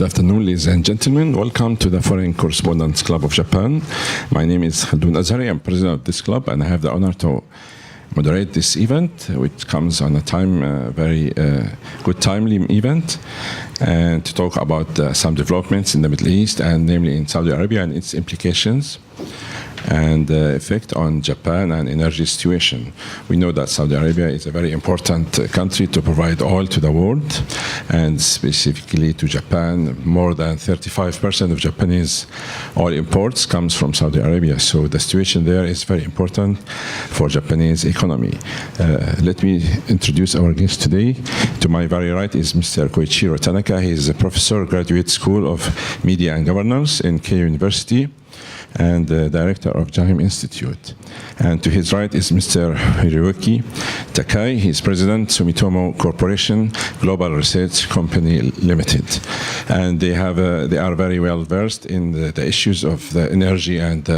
Good afternoon, ladies and gentlemen. Welcome to the Foreign Correspondents Club of Japan. My name is Khaldun Azhari. I'm president of this club, and I have the honor to moderate this event, which comes on a very good timely event, and to talk about some developments in the Middle East, and namely in Saudi Arabia and its implications and the effect on Japan and energy situation. We know that Saudi Arabia is a very important country to provide oil to the world, and specifically to Japan. More than 35% of Japanese oil imports comes from Saudi Arabia, so the situation there is very important for Japanese economy. Let me introduce our guest today. To my very right is Mr. Koichiro Tanaka. He is a professor, Graduate School of Media and Governance in Keio University, and the director of Jahim Institute. And to his right is Mr. Hiroyuki Takai. He is president, Sumitomo Corporation, Global Research Company Limited. And they are very well versed in the issues of the energy and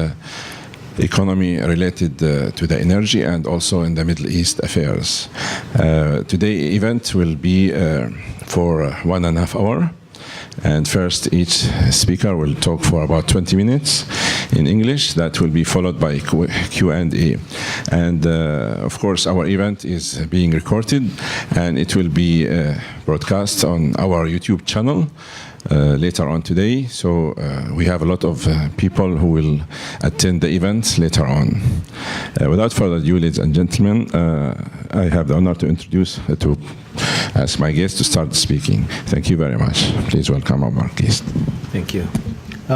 economy related to the energy, and also in the Middle East affairs. Today's event will be for 1.5 hours. And first, each speaker will talk for about 20 minutes in English. That will be followed by Q&A. And of course, our event is being recorded, and it will be broadcast on our YouTube channel later on today. So we have a lot of people who will attend the event later on. Without further ado, ladies and gentlemen, I have the honor to ask my guest to start speaking. Thank you very much. Please welcome our guest. Thank you.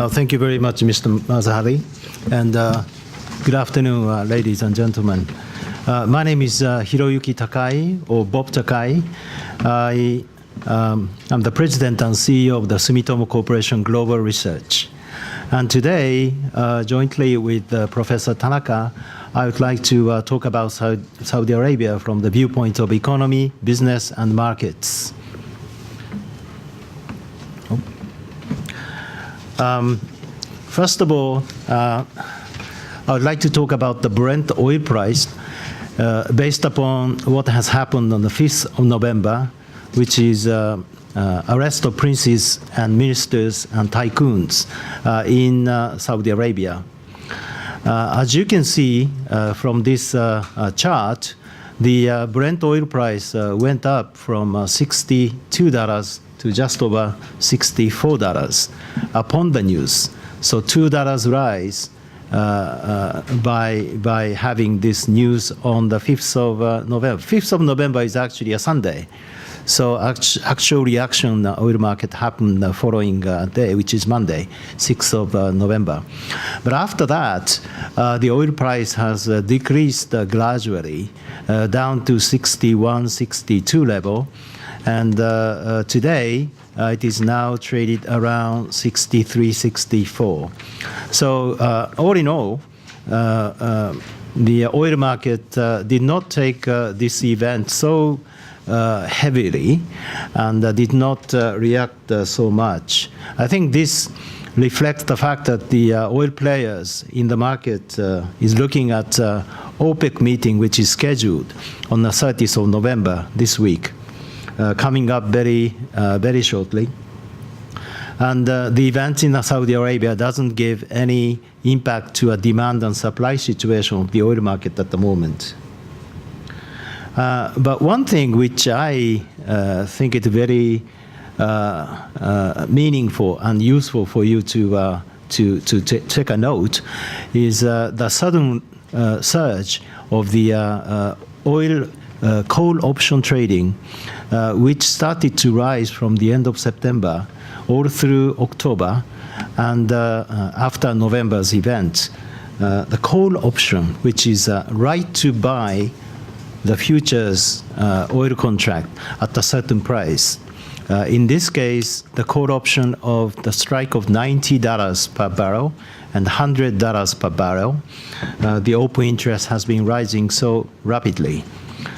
Thank you very much, Mr. Mazahari. And good afternoon, ladies and gentlemen. My name is Hiroyuki Takai, or Bob Takai. I'm the president and CEO of the Sumitomo Corporation Global Research. And today, jointly with Professor Tanaka, I would like to talk about Saudi Arabia from the viewpoint of economy, business, and markets. First of all, I would like to talk about the Brent oil price based upon what has happened on the 5th of November, which is arrest of princes and ministers and tycoons in Saudi Arabia. As you can see from this chart, the Brent oil price went up from $62 to just over $64 upon the news. So $2 rise by having this news on the 5th of November. 5th of November is actually a Sunday. So actual reaction in the oil market happened the following day, which is Monday, 6th of November. But after that, the oil price has decreased gradually down to 61, 62 level. And today, it is now traded around 63, 64. So all in all, the oil market did not take this event so heavily and did not react so much. I think this reflects the fact that the oil players in the market is looking at OPEC meeting, which is scheduled on the 30th of November this week, coming up very shortly. And the event in Saudi Arabia doesn't give any impact to a demand and supply situation of the oil market at the moment. But one thing which I think is very meaningful and useful for you to take a note is the sudden surge of the oil coal option trading, which started to rise from the end of September all through October, and after November's event. The coal option, which is right to buy the futures oil contract at a certain price. In this case, the call option of the strike of $90 per barrel and $100 per barrel, the open interest has been rising so rapidly.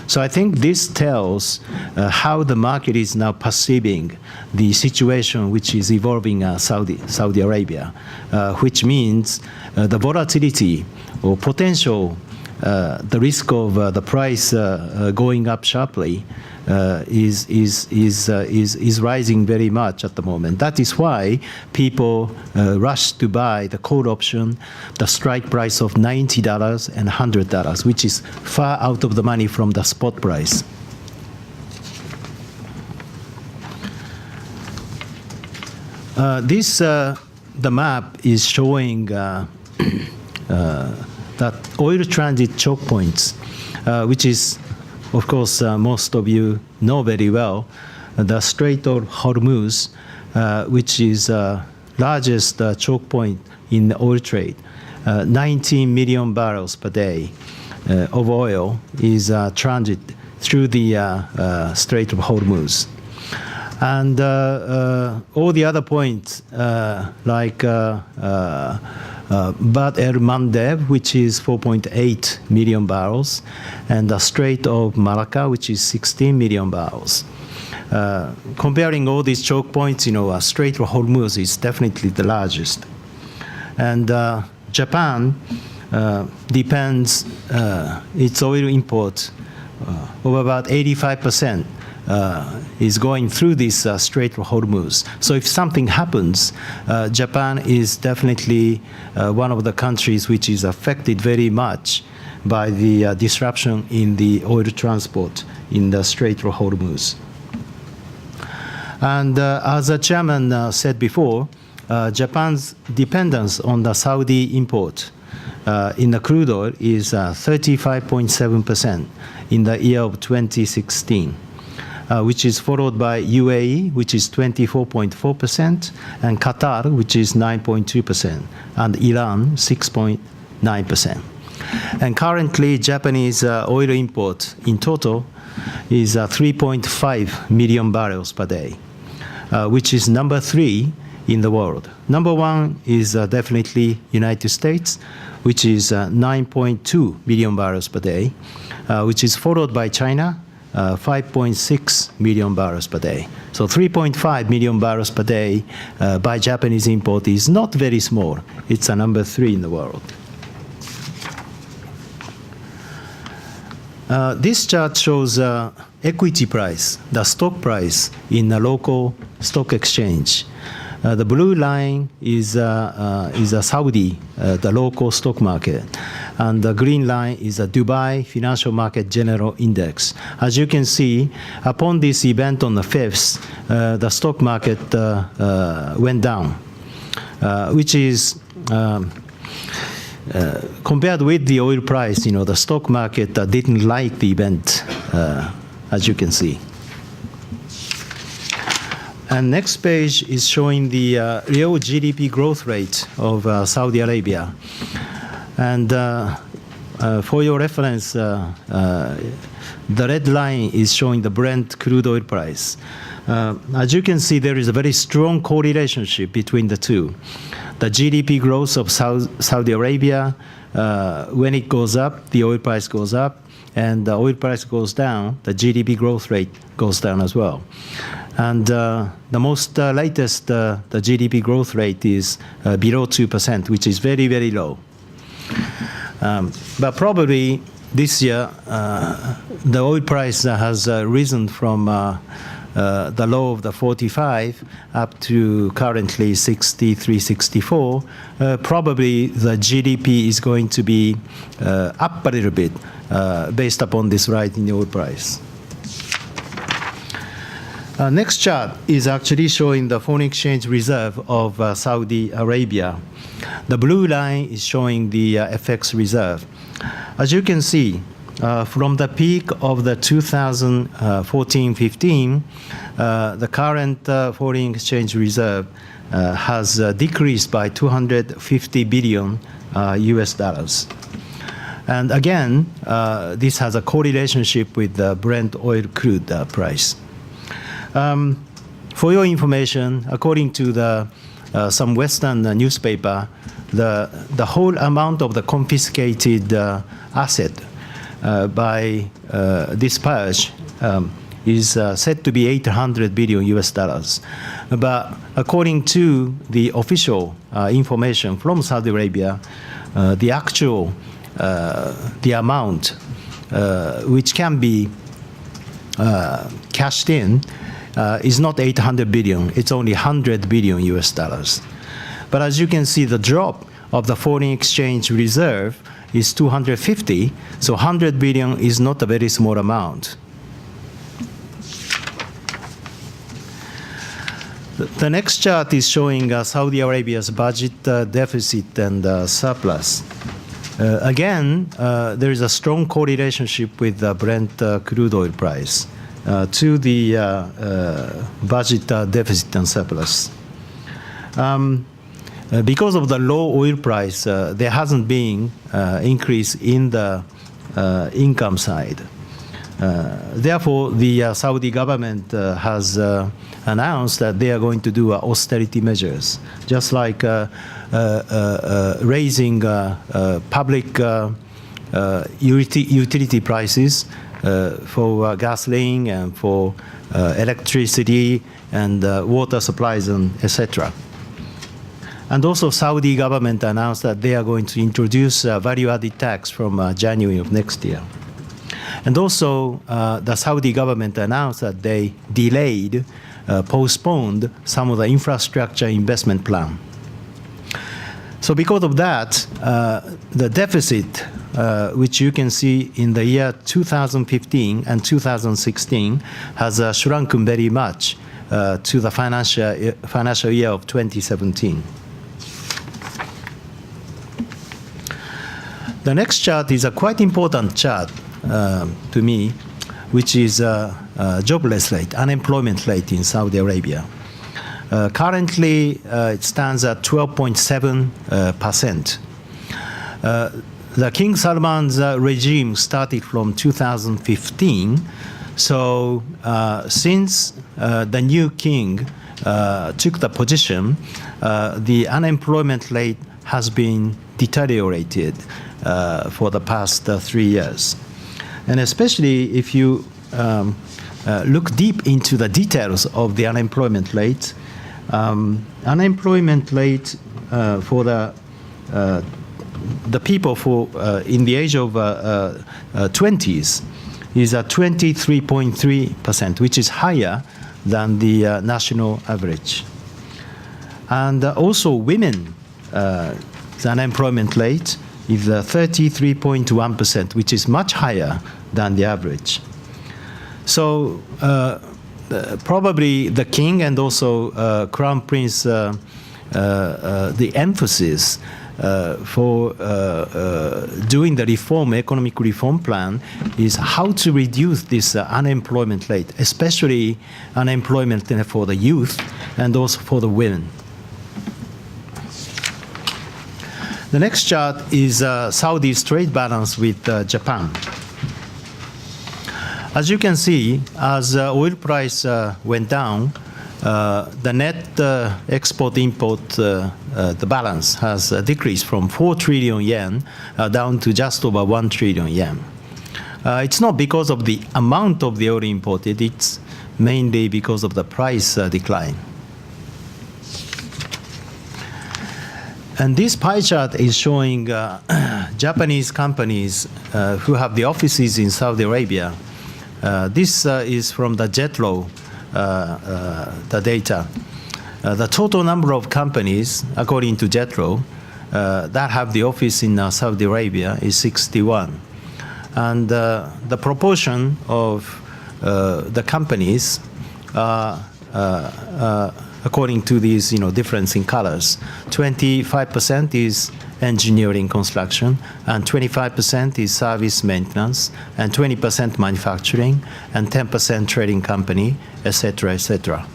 So I think this tells how the market is now perceiving the situation which is evolving Saudi Arabia, which means the volatility or potential the risk of the price going up sharply is rising very much at the moment. That is why people rush to buy the call option, the strike price of $90 and $100, which is far out of the money from the spot price. The map is showing that oil transit choke points, which is, of course, most of you know very well, the Strait of Hormuz, which is largest choke point in the oil trade. 19 million barrels per day of oil is transit through the Strait of Hormuz. And all the other points, like Bab el-Mandeb, which is 4.8 million barrels, and the Strait of Malacca, which is 16 million barrels. Comparing all these choke points, Strait of Hormuz is definitely the largest. And Japan depends its oil import of about 85%. Is going through this Strait of Hormuz. So if something happens, Japan is definitely one of the countries which is affected very much by the disruption in the oil transport in the Strait of Hormuz. And as the chairman said before, Japan's dependence on the Saudi import in the crude oil is 35.7% in the year of 2016. Which is followed by UAE, which is 24.4%, and Qatar, which is 9.2%, and Iran, 6.9%. And currently, Japanese oil import in total is 3.5 million barrels per day, which is number 3 in the world. Number 1 is definitely United States, which is 9.2 million barrels per day, which is followed by China, 5.6 million barrels per day. So 3.5 million barrels per day by Japanese import is not very small. It's a number 3 in the world. This chart shows equity price, the stock price in a local stock exchange. The blue line is a Saudi, the local stock market. And the green line is a Dubai Financial Market General Index. As you can see, upon this event on the 5th, the stock market went down, which is compared with the oil price, the stock market didn't like the event, as you can see. And next page is showing the real GDP growth rate of Saudi Arabia. And for your reference, the red line is showing the Brent crude oil price. As you can see, there is a very strong correlation between the two. The GDP growth of Saudi Arabia, when it goes up, the oil price goes up, and the oil price goes down, the GDP growth rate goes down as well. And the most latest, the GDP growth rate is below 2%, which is very, very low. But probably this year, the oil price has risen from the low of the 45 up to currently 63, 64. Probably the GDP is going to be up a little bit based upon this rise in the oil price. Next chart is actually showing the foreign exchange reserve of Saudi Arabia. The blue line is showing the FX reserve. As you can see, from the peak of the 2014-15, the current foreign exchange reserve has decreased by 250 billion US dollars. And again, this has a correlation with the Brent oil crude price. For your information, according to some Western newspaper, the whole amount of the confiscated asset by this purge is said to be 800 billion US dollars. But according to the official information from Saudi Arabia, the actual the amount which can be cashed in is not 800 billion, it's only 100 billion US dollars. But as you can see, the drop of the foreign exchange reserve is 250, so 100 billion is not a very small amount. The next chart is showing Saudi Arabia's budget deficit and surplus. Again, there is a strong correlation with the Brent crude oil price to the budget deficit and surplus. Because of the low oil price, there hasn't been increase in the income side. Therefore, the Saudi government has announced that they are going to do austerity measures, just like raising public utility prices for gasoline and for electricity and water supplies and etc. And also, Saudi government announced that they are going to introduce a value-added tax from January of next year. And also, the Saudi government announced that they delayed, postponed some of the infrastructure investment plan. So because of that, the deficit, which you can see in the year 2015 and 2016, has shrunken very much to the financial year of 2017. The next chart is a quite important chart to me, which is jobless rate, unemployment rate in Saudi Arabia. Currently, it stands at 12.7%. The King Salman's regime started from 2015. So since the new king took the position, the unemployment rate has been deteriorated for the past 3 years. And especially if you look deep into the details of the unemployment rate, unemployment rate for the people in the age of 20s is at 23.3%, which is higher than the national average. And also women, the unemployment rate is 33.1%, which is much higher than the average. So probably the king and also Crown Prince, the emphasis for doing the economic reform plan is how to reduce this unemployment rate, especially unemployment for the youth and also for the women. The next chart is Saudi's trade balance with Japan. As you can see, as oil price went down, the net export-import, the balance has decreased from 4 trillion yen down to just over 1 trillion yen. It's not because of the amount of the oil imported, it's mainly because of the price decline. And this pie chart is showing Japanese companies who have the offices in Saudi Arabia. This is from the JETRO, the data. The total number of companies, according to JETRO, that have the office in Saudi Arabia is 61. And the proportion of the companies according to these difference in colors, 25% is engineering construction, and 25% is service maintenance, and 20% manufacturing, and 10% trading company, etc., etc.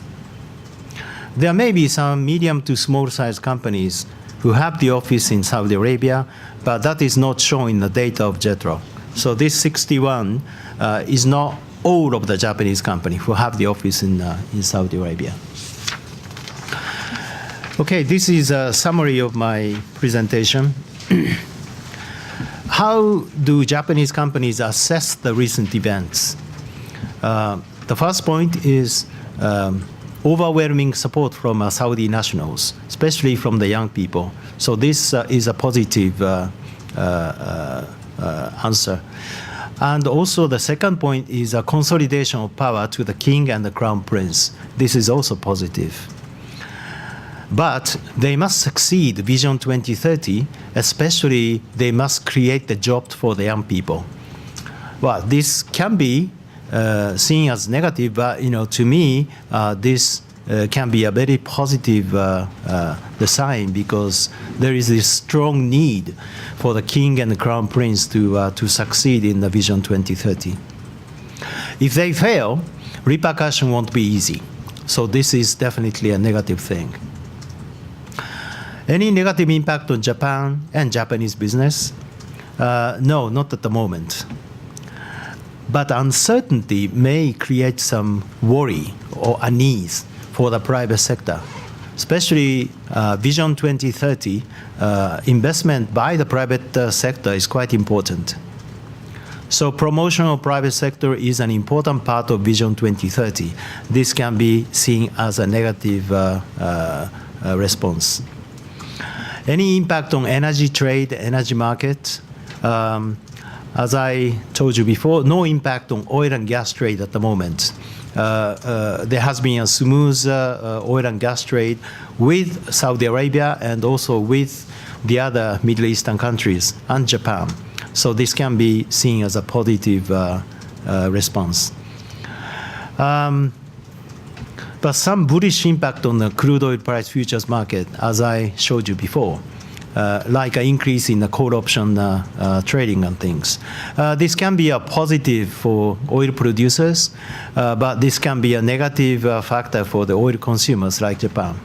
There may be some medium to small size companies who have the office in Saudi Arabia, but that is not shown in the data of JETRO. So this 61 is not all of the Japanese companies who have the office in Saudi Arabia. Okay, this is a summary of my presentation. How do Japanese companies assess the recent events? The first point is overwhelming support from Saudi nationals, especially from the young people. So this is a positive answer. And also the second point is a consolidation of power to the king and the crown prince. This is also positive. But they must succeed Vision 2030, especially they must create the job for the young people. Well, this can be seen as negative, but to me, this can be a very positive sign, because there is this strong need for the king and the crown prince to succeed in the Vision 2030. If they fail, repercussion won't be easy. So this is definitely a negative thing. Any negative impact on Japan and Japanese business? No, not at the moment. But uncertainty may create some worry or unease for the private sector, especially Vision 2030. Investment by the private sector is quite important. So promotion of private sector is an important part of Vision 2030. This can be seen as a negative response. Any impact on energy trade, energy market? As I told you before, no impact on oil and gas trade at the moment. There has been a smooth oil and gas trade with Saudi Arabia and also with the other Middle Eastern countries and Japan. So this can be seen as a positive response. But some bullish impact on the crude oil price futures market, as I showed you before, like an increase in the coal option trading and things. This can be a positive for oil producers, but this can be a negative factor for the oil consumers like Japan.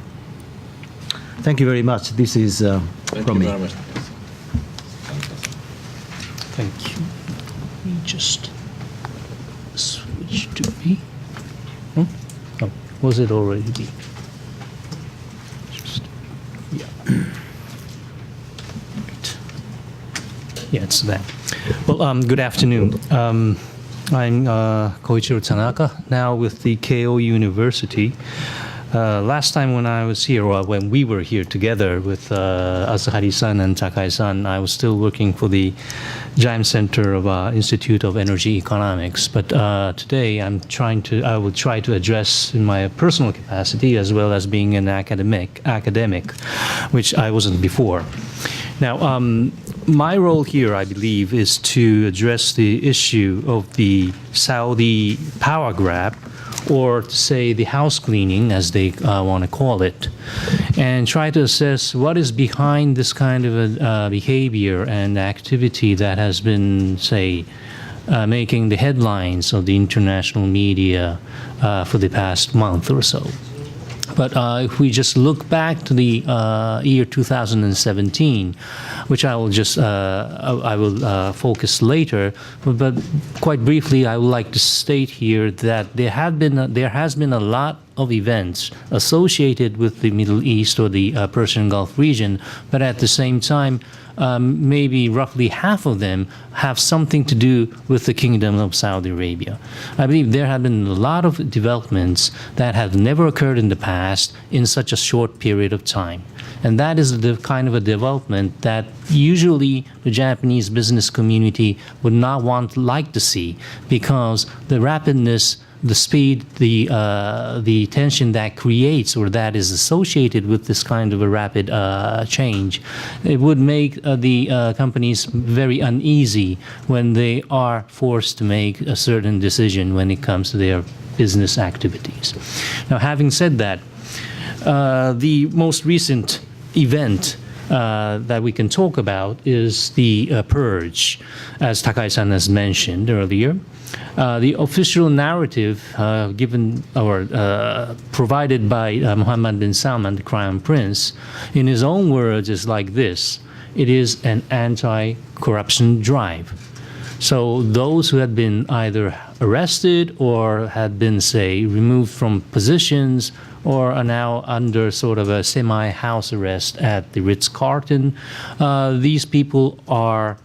Thank you very much. This is from me. Very much. Thank you. Let me just switch to me. Oh, was it already me? Just, yeah. Right. Yeah, it's that. Well, good afternoon. I'm Koichiro Tanaka, now with the Keio University. Last time when I was here, or when we were here together with Azuhari-san and Takai-san, I was still working for the Jaim Center of Institute of Energy Economics. But today I will try to address in my personal capacity as well as being an academic, which I wasn't before. Now, my role here, I believe, is to address the issue of the Saudi power grab, or to say the house cleaning, as they want to call it, and try to assess what is behind this kind of a behavior and activity that has been, say, making the headlines of the international media for the past month or so. But if we just look back to the year 2017, which I will focus later, but quite briefly, I would like to state here that there has been a lot of events associated with the Middle East or the Persian Gulf region, but at the same time, maybe roughly half of them have something to do with the Kingdom of Saudi Arabia. I believe there have been a lot of developments that have never occurred in the past in such a short period of time. And that is the kind of a development that usually the Japanese business community would not like to see, because the rapidness, the speed, the tension that creates or that is associated with this kind of a rapid change, it would make the companies very uneasy when they are forced to make a certain decision when it comes to their business activities. Now, having said that, the most recent event that we can talk about is the purge, as Takai-san has mentioned earlier. The official narrative given or provided by Mohammed bin Salman, the Crown Prince, in his own words is like this: it is an anti-corruption drive. So those who had been either arrested or had been, say, removed from positions or are now under sort of a semi-house arrest at the Ritz-Carlton, these people are,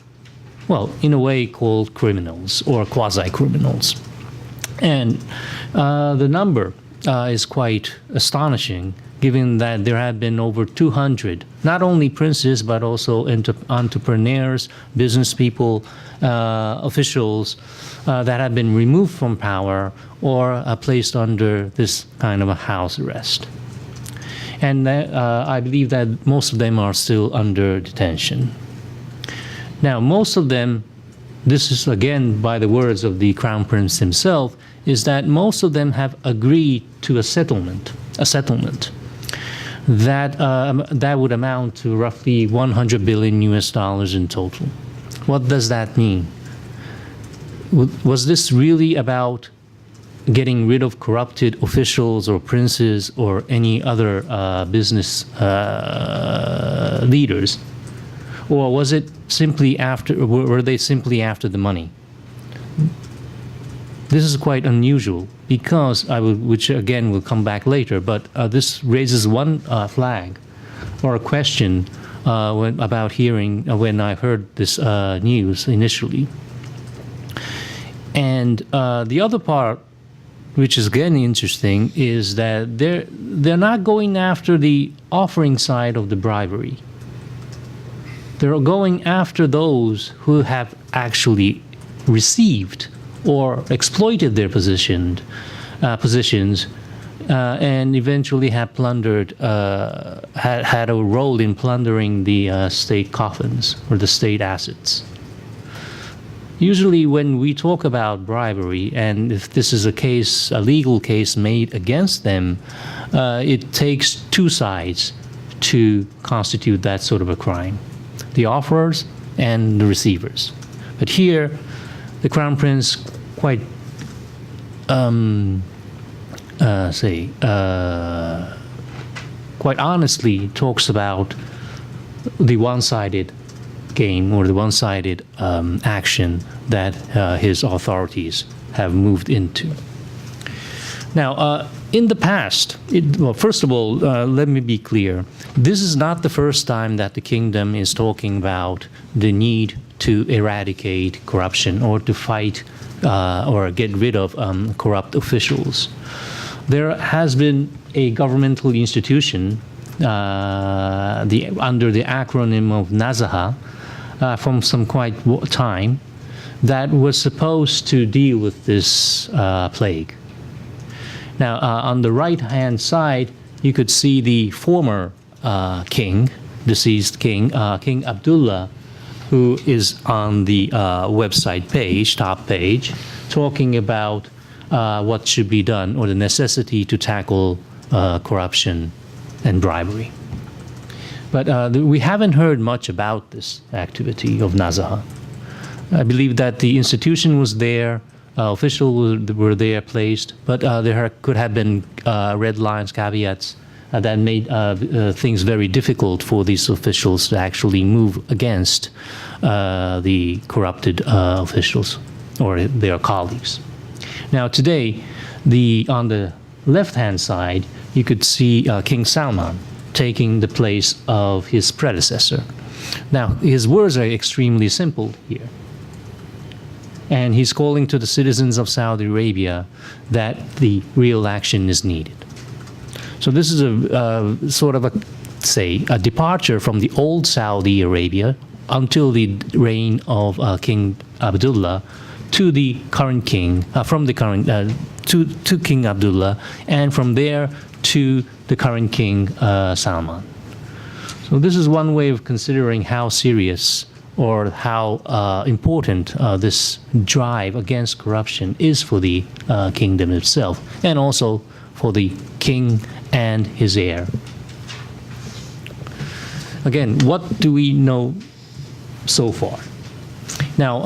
well, in a way called criminals or quasi-criminals. And the number is quite astonishing, given that there have been over 200, not only princes, but also entrepreneurs, business people, officials that have been removed from power or placed under this kind of a house arrest. And I believe that most of them are still under detention. Now, most of them, this is again by the words of the Crown Prince himself, is that most of them have agreed to a settlement that would amount to roughly 100 billion US dollars in total. What does that mean? Was this really about getting rid of corrupted officials or princes or any other business leaders? Or was it simply were they simply after the money? This is quite unusual because which again will come back later, but this raises one flag or a question about hearing when I heard this news initially. And the other part, which is again interesting, is that they're not going after the offering side of the bribery. They're going after those who have actually received or exploited their positions and eventually have plundered, had a role in plundering the state coffins or the state assets. Usually when we talk about bribery, and if this is a legal case made against them, it takes two sides to constitute that sort of a crime: the offerers and the receivers. But here, the Crown Prince quite quite honestly talks about the one-sided game or the one-sided action that his authorities have moved into. Now, in the past, well, first of all, let me be clear. This is not the first time that the kingdom is talking about the need to eradicate corruption or to fight or get rid of corrupt officials. There has been a governmental institution under the acronym of NAZAHA from some quite time that was supposed to deal with this plague. Now, on the right-hand side, you could see the former king, deceased king, King Abdullah, who is on the website page, top page, talking about what should be done or the necessity to tackle corruption and bribery. But we haven't heard much about this activity of NAZAHA. I believe that the institution was there, officials were there placed, but there could have been red lines, caveats that made things very difficult for these officials to actually move against the corrupted officials or their colleagues. Now today, on the left-hand side, you could see King Salman taking the place of his predecessor. Now, his words are extremely simple here. And he's calling to the citizens of Saudi Arabia that the real action is needed. So this is a sort of a departure from the old Saudi Arabia until the reign of King Abdullah to the current king, from the current to King Abdullah, and from there to the current king Salman. So this is one way of considering how serious or how important this drive against corruption is for the kingdom itself, and also for the king and his heir. Again, what do we know so far? Now,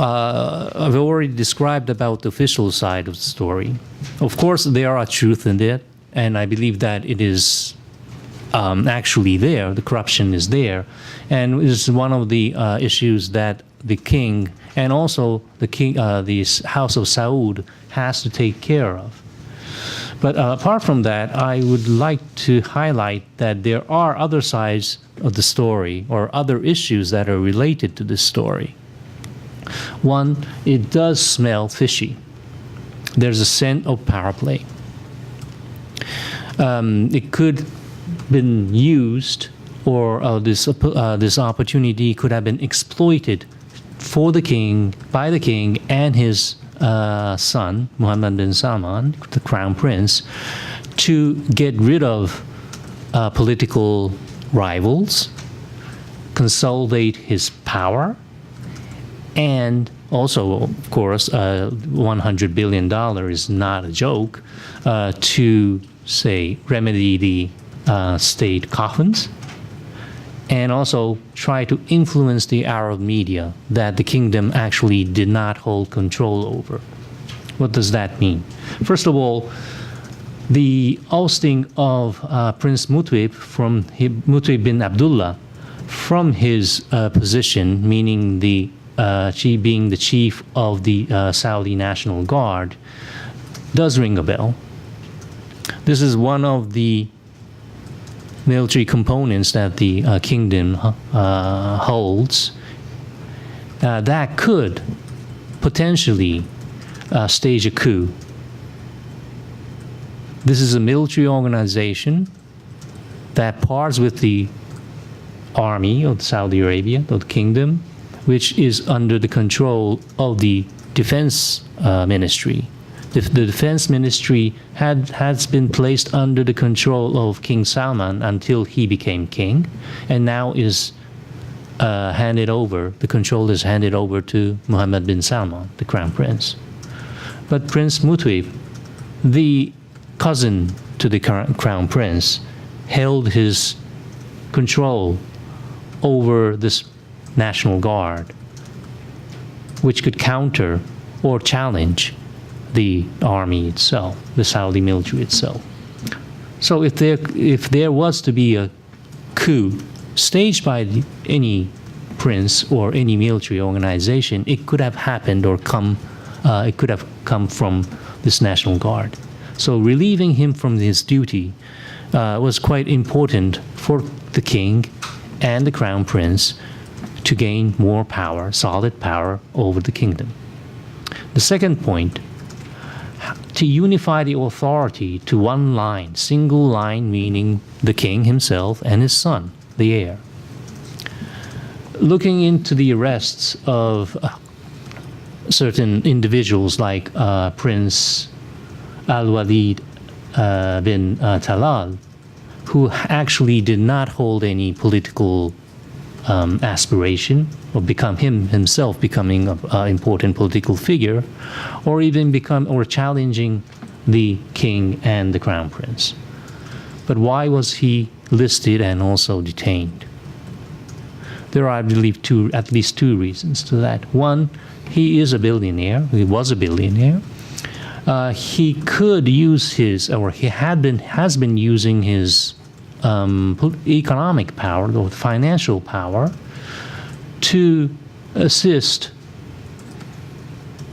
I've already described about the official side of the story. Of course, there are truth in it, and I believe that it is actually there. The corruption is there, and it is one of the issues that the king and also the House of Saud has to take care of. But apart from that, I would like to highlight that there are other sides of the story or other issues that are related to this story. One, it does smell fishy. There's a scent of power play. It could been used, or this opportunity could have been exploited for the king, by the king and his son, Mohammed bin Salman, the crown prince, to get rid of political rivals, consolidate his power, and also, of course, $100 billion is not a joke, to, say, remedy the state coffins, and also try to influence the Arab media that the kingdom actually did not hold control over. What does that mean? First of all, the ousting of Prince Mutwib bin Abdullah from his position, meaning being the chief of the Saudi National Guard, does ring a bell. This is one of the military components that the kingdom holds that could potentially stage a coup. This is a military organization that partners with the army of Saudi Arabia, of the kingdom, which is under the control of the defense ministry. The defense ministry has been placed under the control of King Salman until he became king, and now is handed over, the control is handed over to Mohammed bin Salman, the crown prince. But Prince Mutwib, the cousin to the crown prince, held his control over this National Guard, which could counter or challenge the army itself, the Saudi military itself. So if there was to be a coup staged by any prince or any military organization, it could have happened or it could have come from this National Guard. So relieving him from his duty was quite important for the king and the crown prince to gain more power, solid power over the kingdom. The second point, to unify the authority to one line, single line, meaning the king himself and his son, the heir. Looking into the arrests of certain individuals like Prince Al-Walid bin Talal, who actually did not hold any political aspiration, or himself becoming an important political figure, or even challenging the king and the crown prince. But why was he listed and also detained? There are, I believe, at least two reasons to that. One, he is a billionaire. He was a billionaire. He could use has been using his economic power or financial power to assist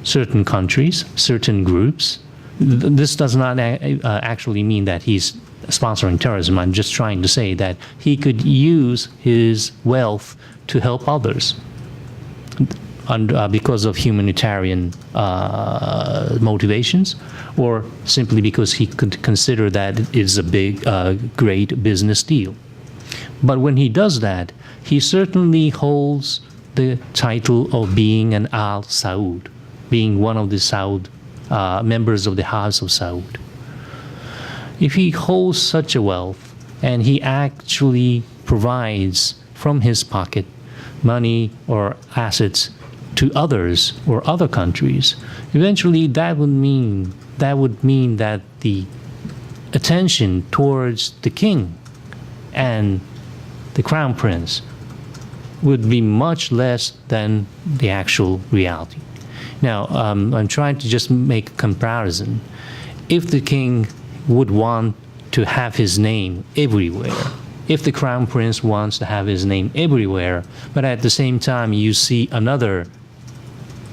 certain countries, certain groups. This does not actually mean that he's sponsoring terrorism. I'm just trying to say that he could use his wealth to help others because of humanitarian motivations, or simply because he could consider that it is a great business deal. But when he does that, he certainly holds the title of being an Al Saud, being one of the Saud members of the House of Saud. If he holds such a wealth and he actually provides from his pocket money or assets to others or other countries, eventually that would mean that the attention towards the king and the crown prince would be much less than the actual reality. Now, I'm trying to just make a comparison. If the king would want to have his name everywhere, if the crown prince wants to have his name everywhere, but at the same time you see another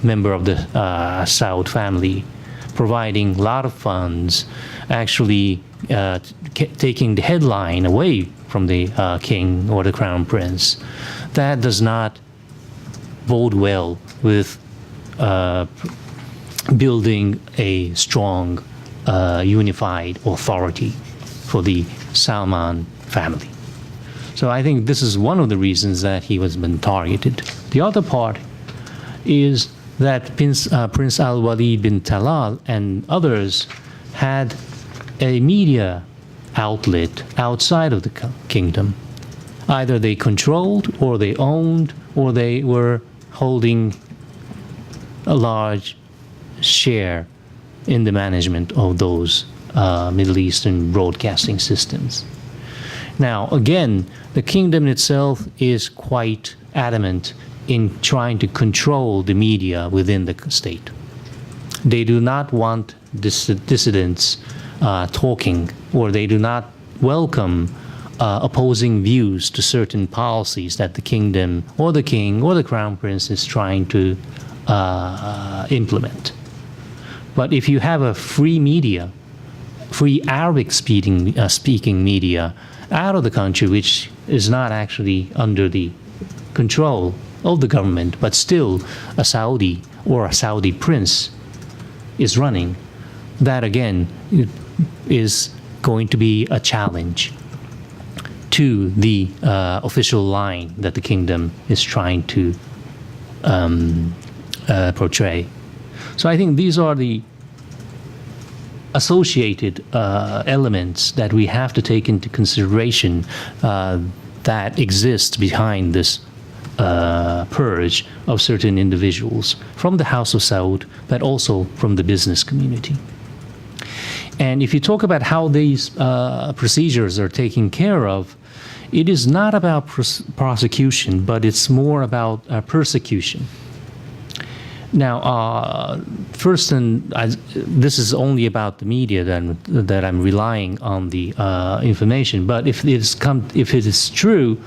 member of the Saud family providing a lot of funds, actually taking the headline away from the king or the crown prince, that does not bode well with building a strong, unified authority for the Salman family. So I think this is one of the reasons that he was been targeted. The other part is that Prince Al-Walid bin Talal and others had a media outlet outside of the kingdom. Either they controlled, or they owned, or they were holding a large share in the management of those Middle Eastern broadcasting systems. Now, again, the kingdom itself is quite adamant in trying to control the media within the state. They do not want dissidents talking, or they do not welcome opposing views to certain policies that the kingdom or the king or the crown prince is trying to implement. But if you have a free media, free Arabic speaking media out of the country, which is not actually under the control of the government, but still a Saudi or a Saudi prince is running, that again is going to be a challenge to the official line that the kingdom is trying to portray. So I think these are the associated elements that we have to take into consideration that exist behind this purge of certain individuals from the House of Saud, but also from the business community. And if you talk about how these procedures are taken care of, it is not about prosecution, but it's more about persecution. Now, first, this is only about the media that I'm relying on the information. But if it is true,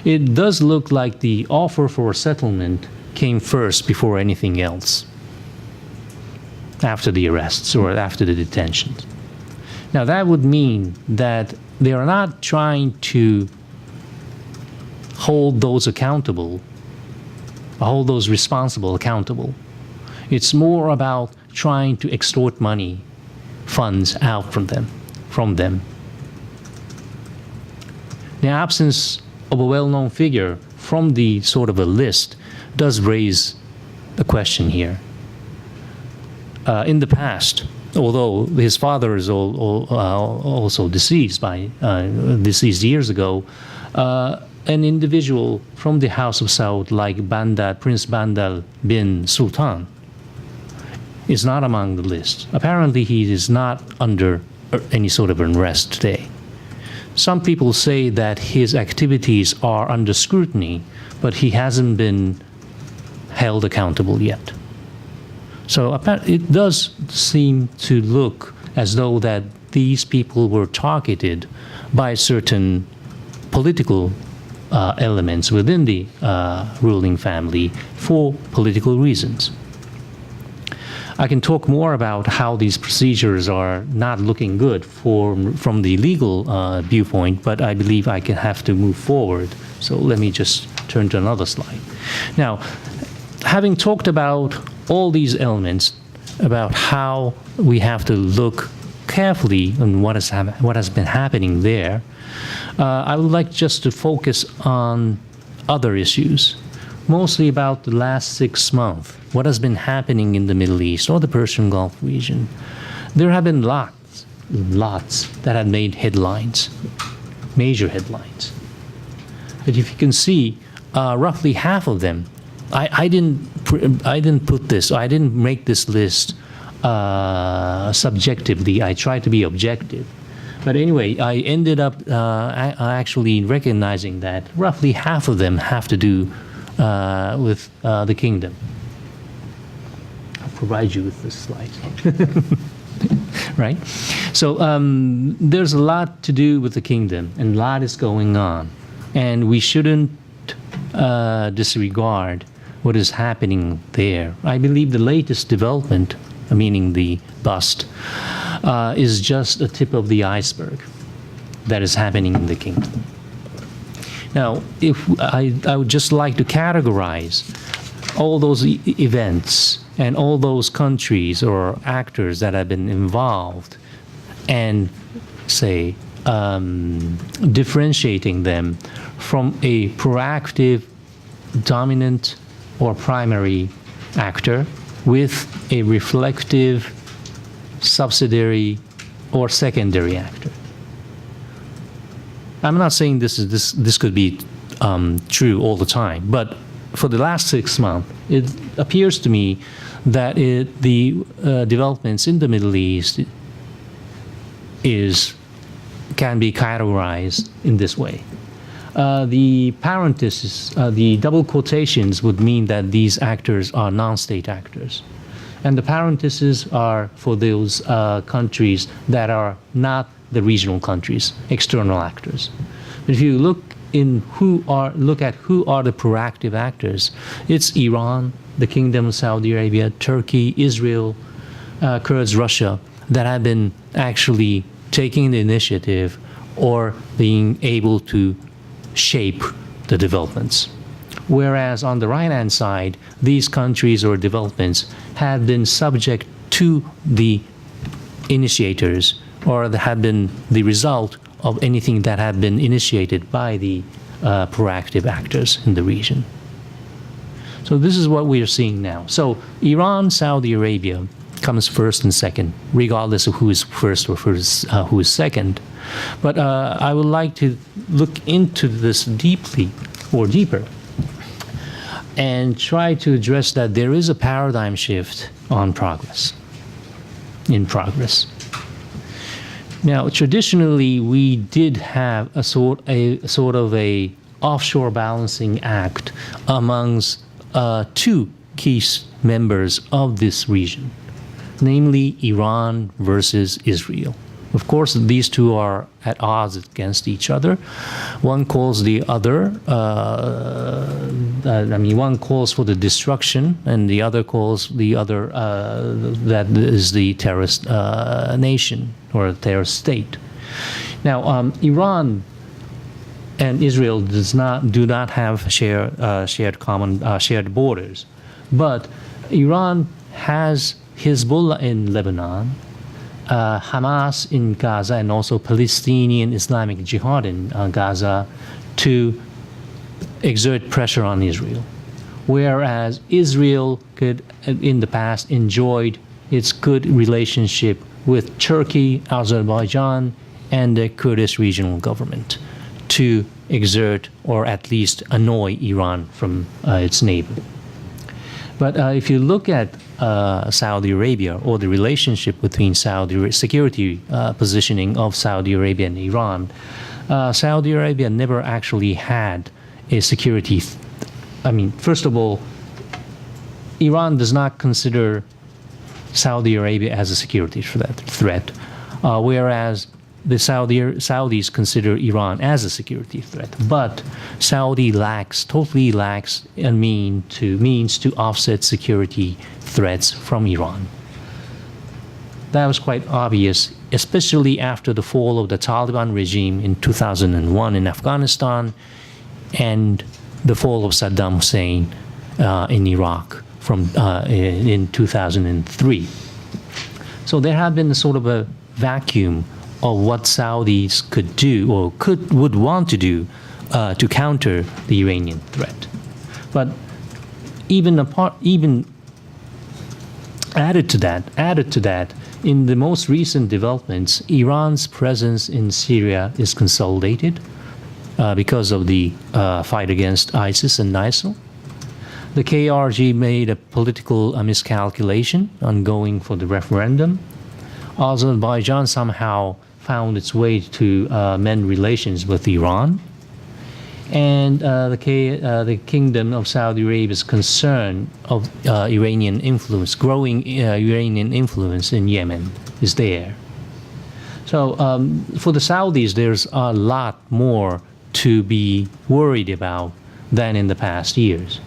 it does look like the offer for settlement came first before anything else, after the arrests or after the detentions. Now, that would mean that they are not trying to hold those accountable, hold those responsible accountable. It's more about trying to extort money, funds out from them. The absence of a well-known figure from the sort of a list does raise a question here. In the past, although his father is also deceased years ago, an individual from the House of Saud like Prince Bandar bin Sultan is not among the list. Apparently, he is not under any sort of arrest today. Some people say that his activities are under scrutiny, but he hasn't been held accountable yet. So it does seem to look as though that these people were targeted by certain political elements within the ruling family for political reasons. I can talk more about how these procedures are not looking good from the legal viewpoint, but I believe I can have to move forward. So let me just turn to another slide. Now, having talked about all these elements, about how we have to look carefully on what has been happening there, I would like just to focus on other issues, mostly about the last 6 months, what has been happening in the Middle East or the Persian Gulf region. There have been lots that have made headlines, major headlines. But if you can see, roughly half of them, I didn't put this, I didn't make this list subjectively. I tried to be objective. But anyway, I ended up actually recognizing that roughly half of them have to do with the kingdom. I'll provide you with this slide. Right? So there's a lot to do with the kingdom, and a lot is going on. And we shouldn't disregard what is happening there. I believe the latest development, meaning the bust, is just a tip of the iceberg that is happening in the kingdom. Now, if I would just like to categorize all those events and all those countries or actors that have been involved and say differentiating them from a proactive, dominant, or primary actor with a reflective, subsidiary, or secondary actor. I'm not saying this could be true all the time, but for the last 6 months, it appears to me that the developments in the Middle East can be categorized in this way. The parentheses, the double quotations would mean that these actors are non-state actors. And the parentheses are for those countries that are not the regional countries, external actors. But if you look at who are the proactive actors, it's Iran, the Kingdom of Saudi Arabia, Turkey, Israel, Kurds, Russia, that have been actually taking the initiative or being able to shape the developments. Whereas on the right-hand side, these countries or developments have been subject to the initiators, or have been the result of anything that had been initiated by the proactive actors in the region. So this is what we are seeing now. So Iran, Saudi Arabia comes first and second, regardless of who is first or who is second. But I would like to look into this deeply or deeper and try to address that there is a paradigm shift in progress. Now, traditionally, we did have a sort of a offshore balancing act amongst two key members of this region, namely Iran versus Israel. Of course, these two are at odds against each other. One calls the other, one calls for the destruction, and the other calls the other that is the terrorist nation or terrorist state. Now, Iran and Israel do not have shared borders, but Iran has Hezbollah in Lebanon, Hamas in Gaza, and also Palestinian Islamic Jihad in Gaza to exert pressure on Israel. Whereas Israel could, in the past, enjoyed its good relationship with Turkey, Azerbaijan, and the Kurdish regional government to exert or at least annoy Iran from its neighbor. But if you look at Saudi Arabia, or the relationship between security positioning of Saudi Arabia and Iran, Saudi Arabia never actually had a security. First of all, Iran does not consider Saudi Arabia as a security threat, whereas the Saudis consider Iran as a security threat. But Saudi totally lacks a means to offset security threats from Iran. That was quite obvious, especially after the fall of the Taliban regime in 2001 in Afghanistan and the fall of Saddam Hussein in Iraq in 2003. So there had been a sort of a vacuum of what Saudis could do or would want to do to counter the Iranian threat. But even added to that, in the most recent developments, Iran's presence in Syria is consolidated because of the fight against ISIS and ISIL. The KRG made a political miscalculation on going for the referendum. Azerbaijan somehow found its way to mend relations with Iran. And the Kingdom of Saudi Arabia's concern of Iranian influence, growing Iranian influence in Yemen is there. So for the Saudis, there's a lot more to be worried about than in the past years.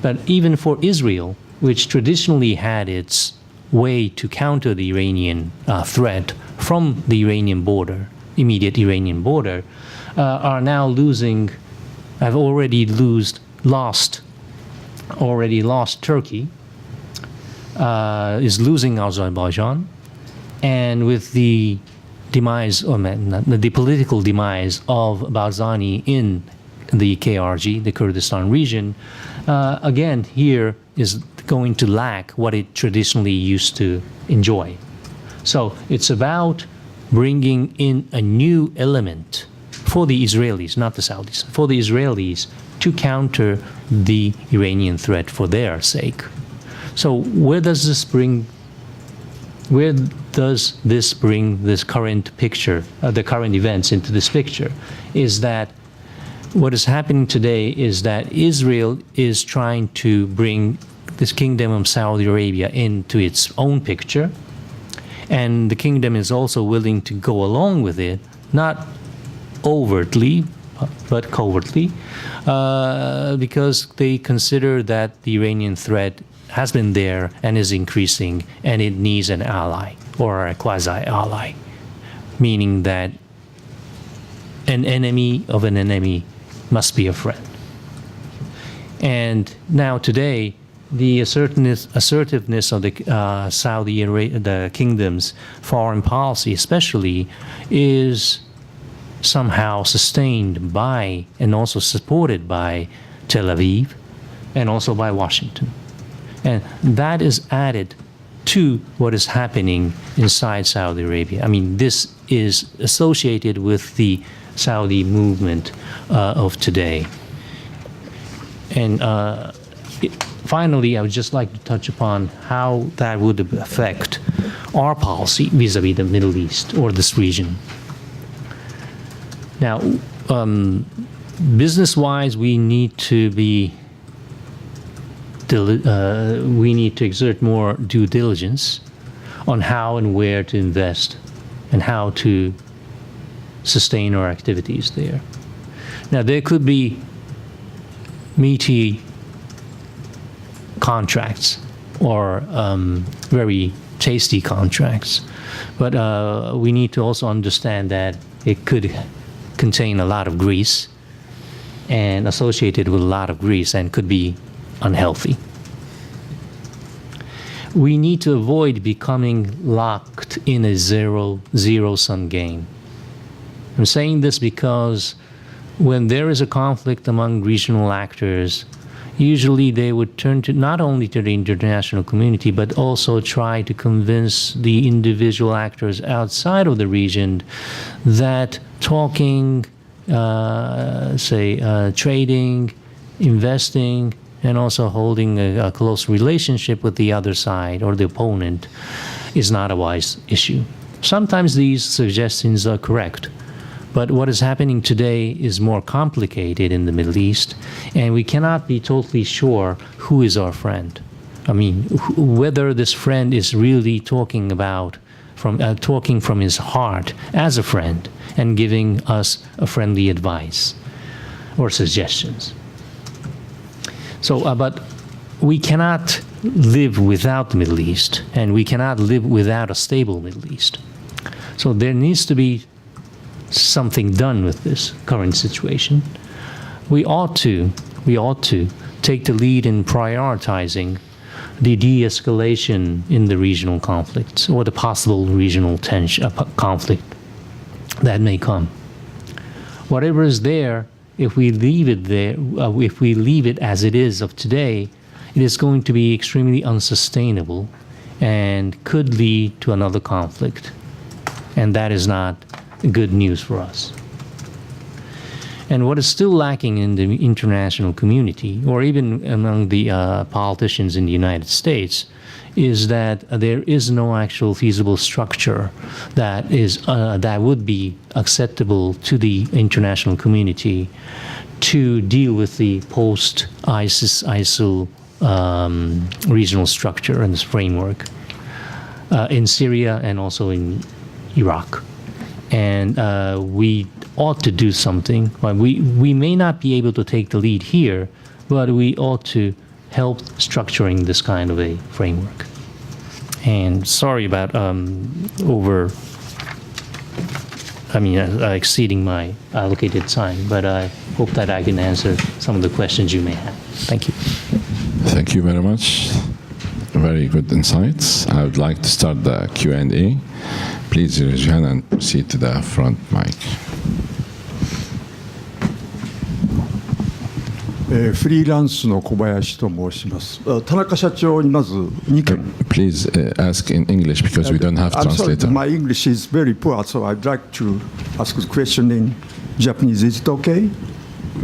But even for Israel, which traditionally had its way to counter the Iranian threat from the Iranian border, immediate Iranian border, are now have already lost Turkey, is losing Azerbaijan, and with the demise, or the political demise of Barzani in the KRG, the Kurdistan region, again, here is going to lack what it traditionally used to enjoy. So it's about bringing in a new element for the Israelis, not the Saudis, for the Israelis to counter the Iranian threat for their sake. So where does this bring this current picture, the current events into this picture? Is that what is happening today is that Israel is trying to bring this kingdom of Saudi Arabia into its own picture, and the kingdom is also willing to go along with it, not overtly, but covertly, because they consider that the Iranian threat has been there and is increasing, and it needs an ally or a quasi-ally, meaning that an enemy of an enemy must be a friend. And now today, the assertiveness of the the kingdom's foreign policy especially is somehow sustained by and also supported by Tel Aviv and also by Washington. And that is added to what is happening inside Saudi Arabia. I mean, this is associated with the Saudi movement of today. And finally, I would just like to touch upon how that would affect our policy vis-a-vis the Middle East or this region. Now, business-wise, we need to exert more due diligence on how and where to invest and how to sustain our activities there. Now, there could be meaty contracts or very tasty contracts, but we need to also understand that it could contain a lot of grease and associated with a lot of grease and could be unhealthy. We need to avoid becoming locked in a zero-sum game. I'm saying this because when there is a conflict among regional actors, usually they would turn to not only to the international community, but also try to convince the individual actors outside of the region that talking, trading, investing, and also holding a close relationship with the other side or the opponent is not a wise issue. Sometimes these suggestions are correct, but what is happening today is more complicated in the Middle East, and we cannot be totally sure who is our friend. I mean, whether this friend is really talking from his heart as a friend and giving us a friendly advice or suggestions. So, but we cannot live without the Middle East, and we cannot live without a stable Middle East. So there needs to be something done with this current situation. We ought to take the lead in prioritizing the de-escalation in the regional conflicts or the possible regional conflict that may come. Whatever is there, if we leave it there, if we leave it as it is of today, it is going to be extremely unsustainable and could lead to another conflict. And that is not good news for us. And what is still lacking in the international community, or even among the politicians in the United States, is that there is no actual feasible structure that would be acceptable to the international community to deal with the post-ISIL regional structure and this framework in Syria and also in Iraq. And we ought to do something. We may not be able to take the lead here, but we ought to help structuring this kind of a framework. And sorry about exceeding my allocated time, but I hope that I can answer some of the questions you may have. Thank you. Thank you very much. Very good insights. I would like to start the Q&A. Please raise your hand and proceed to the front mic. フリーランスの小林と申します。田中社長にまず2件。Please ask in English because we don't have I'm sorry, translator. my English is very poor, so I'd like to ask the question in Japanese. Is it okay?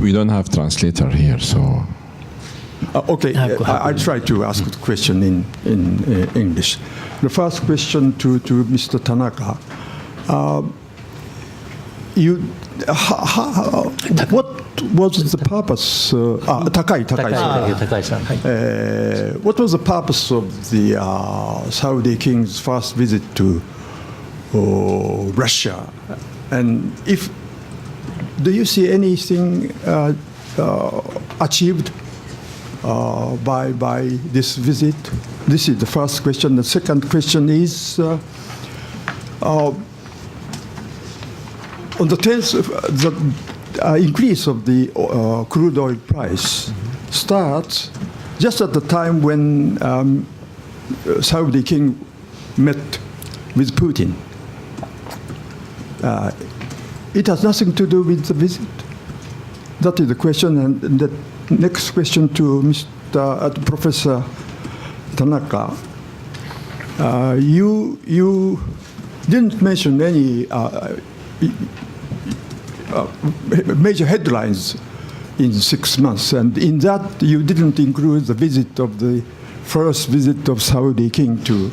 We don't have translator here, so. Okay, I try to ask the question in English. The first question to Mr. Tanaka. What was the purpose? Takai. What was the purpose of the Saudi king's first visit to Russia? And do you see anything achieved by this visit? This is the first question. The second question is, on the 10th, the increase of the crude oil price starts just at the time when Saudi king met with Putin. It has nothing to do with the visit. That is the question. And the next question to Professor Tanaka. You didn't mention any major headlines in 6 months, and in that you didn't include the first visit of Saudi king to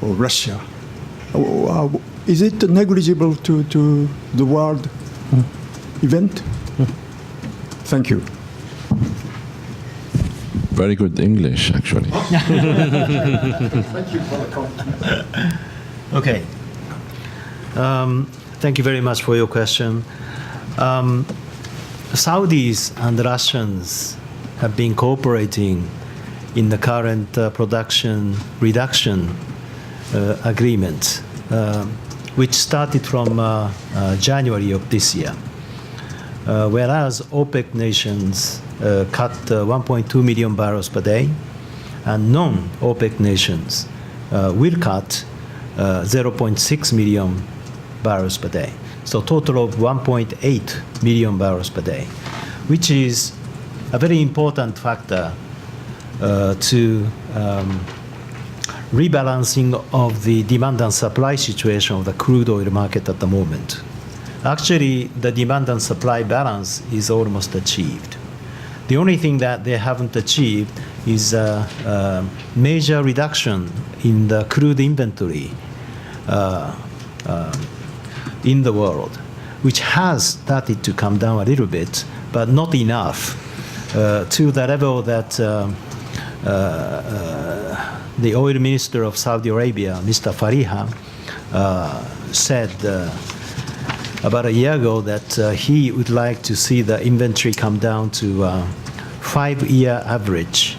Russia. Is it negligible to the world event? Thank you. Very good English, actually. Thank you for the comment. Okay. Thank you very much for your question. Saudis and Russians have been cooperating in the current production reduction agreement, which started from January of this year. Whereas OPEC nations cut 1.2 million barrels per day, and non-OPEC nations will cut 0.6 million barrels per day. So total of 1.8 million barrels per day, which is a very important factor to rebalancing of the demand and supply situation of the crude oil market at the moment. Actually, the demand and supply balance is almost achieved. The only thing that they haven't achieved is a major reduction in the crude inventory in the world, which has started to come down a little bit, but not enough to the level that the oil minister of Saudi Arabia, Mr. Fariha, said about a year ago that he would like to see the inventory come down to 5-year average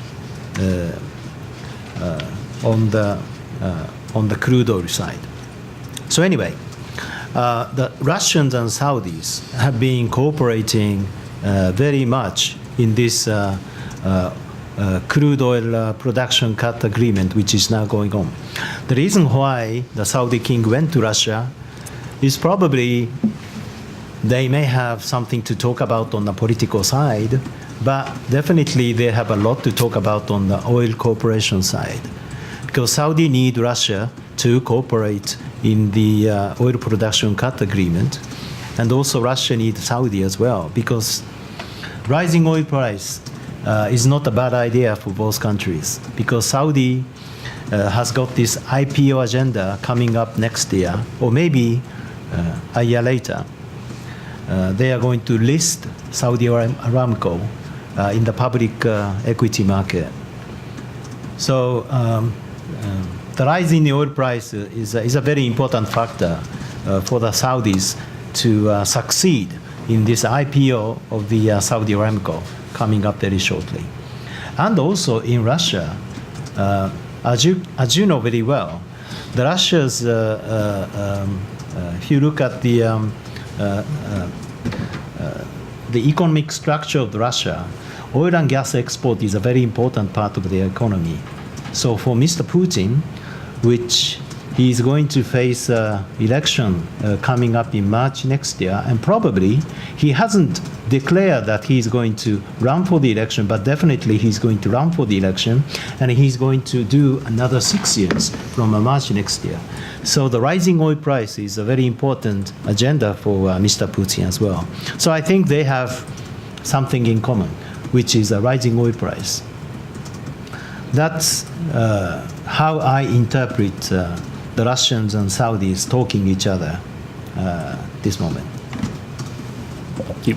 on the crude oil side. So anyway, the Russians and Saudis have been cooperating very much in this crude oil production cut agreement, which is now going on. The reason why the Saudi king went to Russia is probably they may have something to talk about on the political side, but definitely they have a lot to talk about on the oil cooperation side, because Saudi need Russia to cooperate in the oil production cut agreement, and also Russia needs Saudi as well, because rising oil price is not a bad idea for both countries, because Saudi has got this IPO agenda coming up next year, or maybe a year later. They are going to list Saudi Aramco in the public equity market. So the rise in the oil price is a very important factor for the Saudis to succeed in this IPO of the Saudi Aramco coming up very shortly. And also in Russia, as you know very well, the Russia's, if you look at the economic structure of Russia, oil and gas export is a very important part of the economy. So for Mr. Putin, which he is going to face election coming up in March next year, and probably he hasn't declared that he's going to run for the election, but definitely he's going to run for the election, and he's going to do another 6 years from March next year. So the rising oil price is a very important agenda for Mr. Putin as well. So I think they have something in common, which is a rising oil price. That's how I interpret the Russians and Saudis talking each other this moment. Thank you.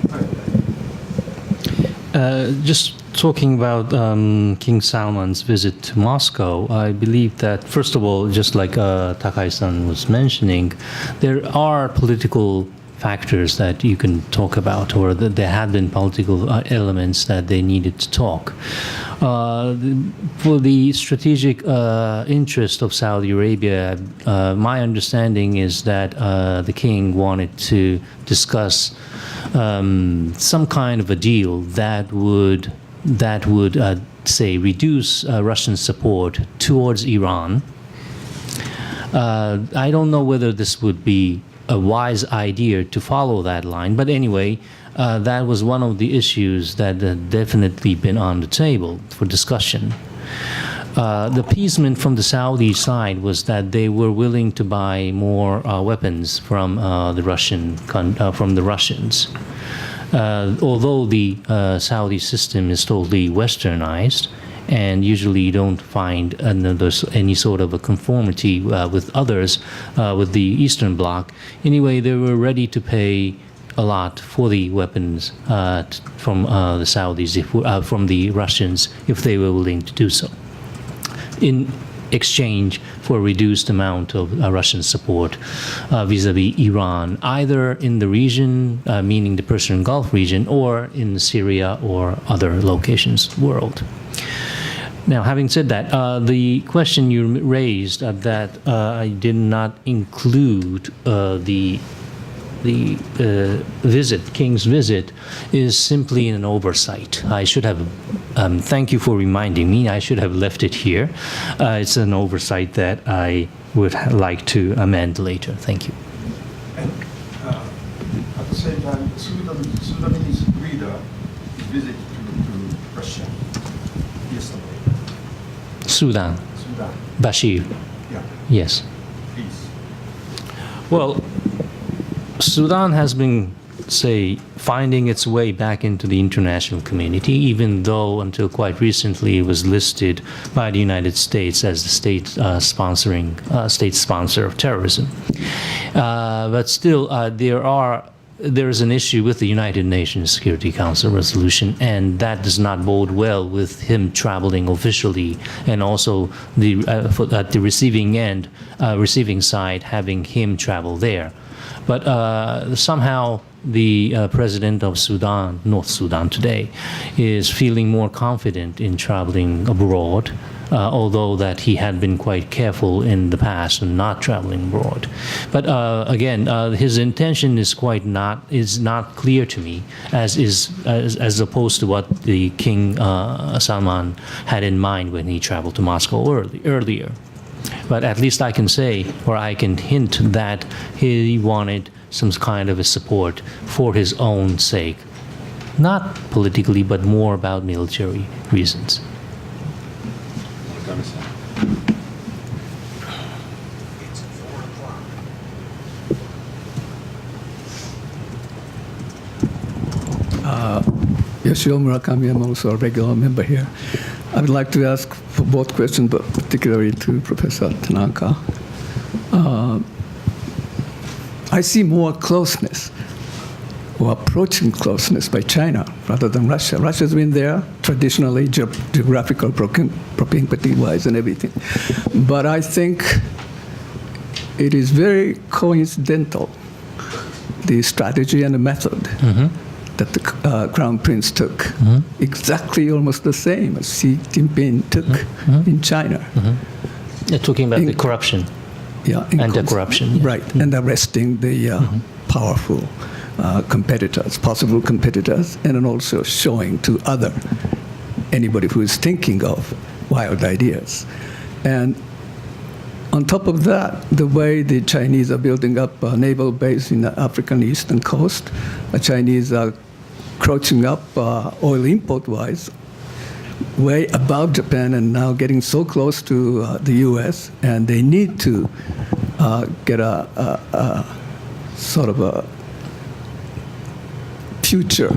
Just talking about King Salman's visit to Moscow, I believe that, first of all, just like Takai-san was mentioning, there are political factors that you can talk about, or that there had been political elements that they needed to talk. For the strategic interest of Saudi Arabia, my understanding is that the king wanted to discuss some kind of a deal that would say reduce Russian support towards Iran. I don't know whether this would be a wise idea to follow that line, but anyway, that was one of the issues that had definitely been on the table for discussion. The appeasement from the Saudi side was that they were willing to buy more weapons from the Russians. Although the Saudi system is totally westernized, and usually you don't find there's any sort of a conformity with others, with the Eastern Bloc. Anyway, they were ready to pay a lot for the weapons from the Saudis, from the Russians, if they were willing to do so, in exchange for a reduced amount of Russian support vis-a-vis Iran, either in the region, meaning the Persian Gulf region, or in Syria or other locations of the world. Now, having said that, the question you raised that I did not include the king's visit is simply an oversight. I should have, thank you for reminding me, I should have left it here. It's an oversight that I would like to amend later. Thank you. And at the same time, Sudanese leader visited to Russia yesterday. Sudan. Bashir. Yeah, Yes. please. Well, Sudan has been, say, finding its way back into the international community, even though until quite recently it was listed by the United States as the state sponsor of terrorism. But still, there is an issue with the United Nations Security Council resolution, and that does not bode well with him traveling officially, and also at the receiving side, having him travel there. But somehow the president of Sudan, North Sudan today, is feeling more confident in traveling abroad, although that he had been quite careful in the past in not traveling abroad. But again, his intention is not clear to me, as opposed to what the King Salman had in mind when he traveled to Moscow earlier. But at least I can say, or I can hint, that he wanted some kind of a support for his own sake. Not politically, but more about military reasons. Yoshio Murakami, I'm also a regular member here. I would like to ask for both questions, but particularly to Professor Tanaka. I see more closeness, or approaching closeness, by China rather than Russia. Russia's been there traditionally, geographical propinquity-wise and everything. But I think it is very coincidental, the strategy and the method that the Crown Prince took, exactly almost the same as Xi Jinping took in China. You're talking about the corruption. Yeah, and the corruption. Right, and arresting the powerful competitors, possible competitors, and then also showing to anybody who is thinking of wild ideas. And on top of that, the way the Chinese are building up a naval base in the African eastern coast, the Chinese are crouching up oil import-wise way above Japan and now getting so close to the U.S., and they need to get a sort of a future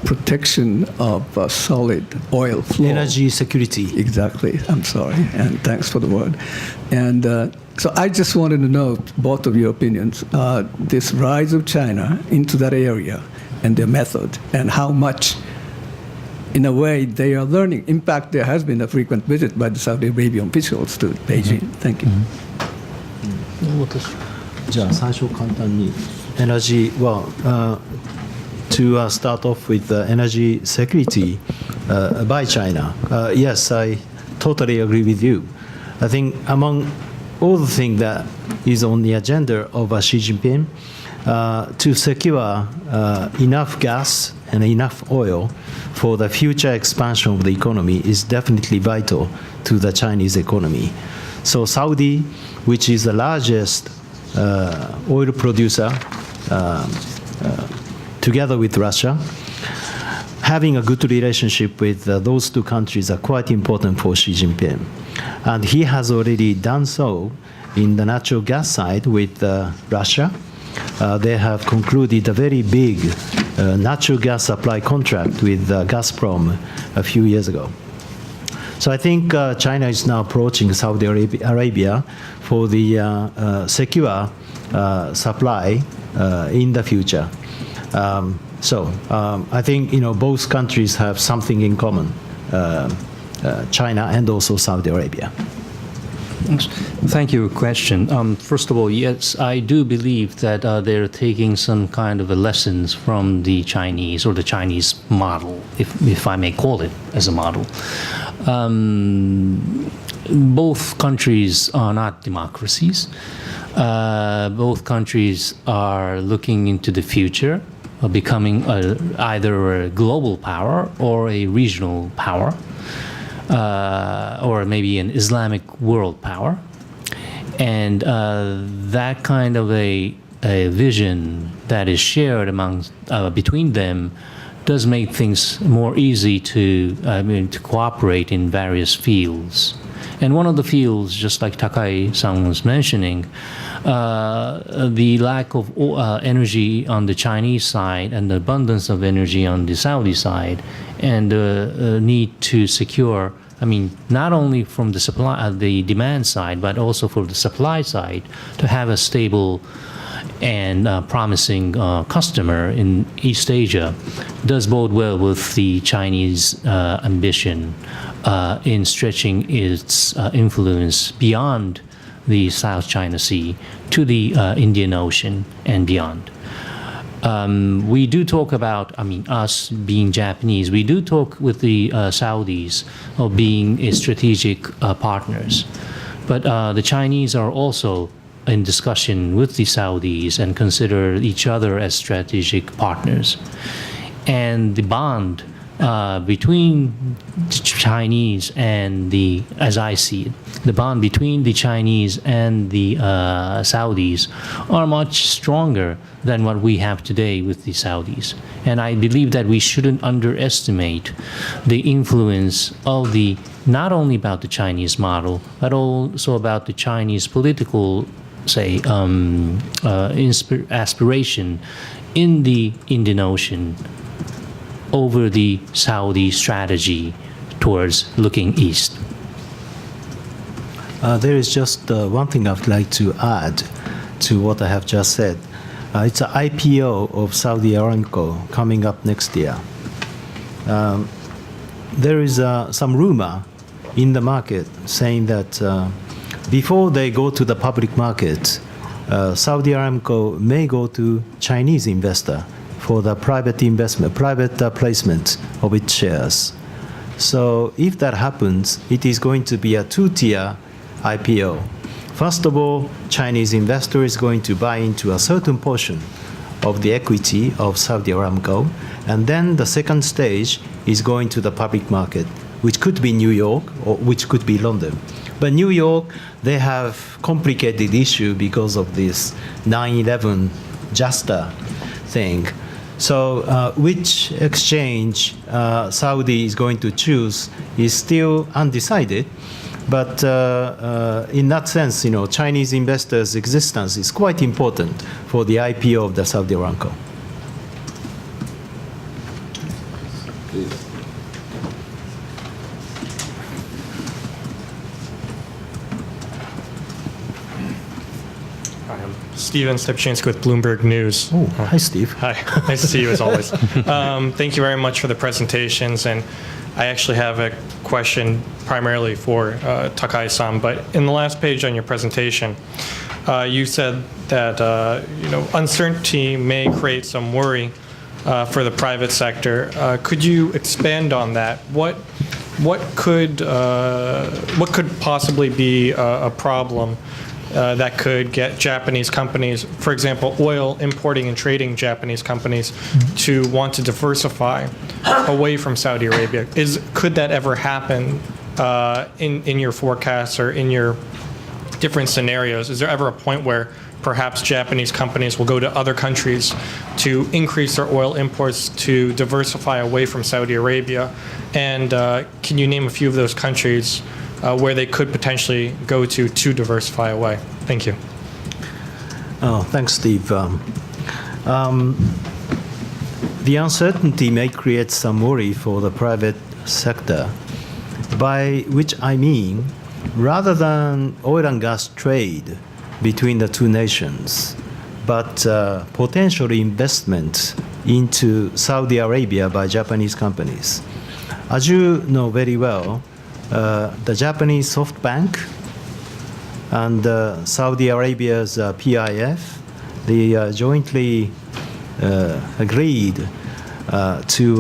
protection of solid oil flow. Energy security. Exactly. I'm sorry, and thanks for the word. And so I just wanted to know both of your opinions. This rise of China into that area and their method, and how much, in a way, they are learning. In fact, there has been a frequent visit by the Saudi Arabian officials to Beijing. Thank you. じゃあ最初簡単に energy, well, to start off with energy security by China. Yes, I totally agree with you. I think among all the things that is on the agenda of Xi Jinping, to secure enough gas and enough oil for the future expansion of the economy is definitely vital to the Chinese economy. So Saudi, which is the largest oil producer, together with Russia, having a good relationship with those two countries are quite important for Xi Jinping. And he has already done so in the natural gas side with Russia. They have concluded a very big natural gas supply contract with Gazprom a few years ago. So I think China is now approaching Saudi Arabia for the secure supply in the future. I think both countries have something in common, China and also Saudi Arabia. Thank you for your question. First of all, yes, I do believe that they're taking some kind of lessons from the Chinese, or the Chinese model, if I may call it as a model. Both countries are not democracies. Both countries are looking into the future of becoming either a global power or a regional power, or maybe an Islamic world power. And that kind of a vision that is shared between them does make things more easy to cooperate in various fields. And one of the fields, just like Takai-san was mentioning, the lack of energy on the Chinese side and the abundance of energy on the Saudi side, and the need to secure, not only from the supply, the demand side, but also for the supply side, to have a stable and promising customer in East Asia does bode well with the Chinese ambition in stretching its influence beyond the South China Sea to the Indian Ocean and beyond. We do talk about, us being Japanese, we do talk with the Saudis of being a strategic partners. But the Chinese are also in discussion with the Saudis and consider each other as strategic partners. And the bond between the Chinese and as I see it, the bond between the Chinese and the Saudis are much stronger than what we have today with the Saudis. And I believe that we shouldn't underestimate the influence of not only about the Chinese model, but also about the Chinese political, say, aspiration in the Indian Ocean over the Saudi strategy towards looking east. There is just one thing I would like to add to what I have just said. It's an IPO of Saudi Aramco coming up next year. There is some rumor in the market saying that before they go to the public market, Saudi Aramco may go to Chinese investor for the private investment, private placement of its shares. So if that happens, it is going to be a two-tier IPO. First of all, Chinese investor is going to buy into a certain portion of the equity of Saudi Aramco, and then the second stage is going to the public market, which could be New York or which could be London, But New York, they have complicated issue because of this 9/11 JASTA thing. So which exchange Saudi is going to choose is still undecided. But in that sense, Chinese investors' existence is quite important for the IPO of the Saudi Aramco. Steven Stepchinsky with Bloomberg News. Oh, hi, Steve. Hi, nice to see you as always. Thank you very much for the presentations, and I actually have a question primarily for Takai-san, but in the last page on your presentation, you said that uncertainty may create some worry for the private sector. Could you expand on that? What could possibly be a problem that could get Japanese companies, for example, oil importing and trading Japanese companies, to want to diversify away from Saudi Arabia? Could that ever happen in your forecasts or in your different scenarios? Is there ever a point where perhaps Japanese companies will go to other countries to increase their oil imports to diversify away from Saudi Arabia? And can you name a few of those countries where they could potentially go to diversify away? Thank you. Oh, thanks, Steve. The uncertainty may create some worry for the private sector, by which I mean, rather than oil and gas trade between the two nations, but potential investment into Saudi Arabia by Japanese companies. As you know very well, the Japanese SoftBank and Saudi Arabia's PIF, they jointly agreed to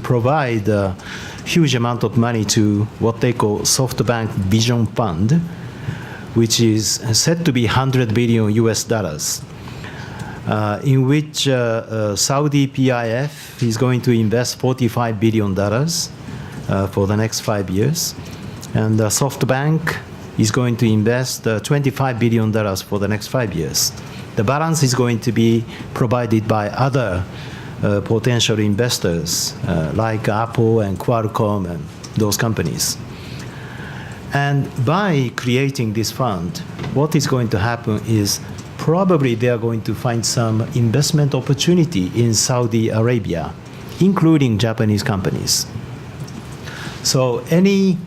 provide a huge amount of money to what they call SoftBank Vision Fund, which is said to be $100 billion US, in which Saudi PIF is going to invest $45 billion for the next 5 years, and SoftBank is going to invest $25 billion for the next 5 years. The balance is going to be provided by other potential investors like Apple and Qualcomm and those companies. And by creating this fund, what is going to happen is probably they are going to find some investment opportunity in Saudi Arabia, including Japanese companies. So any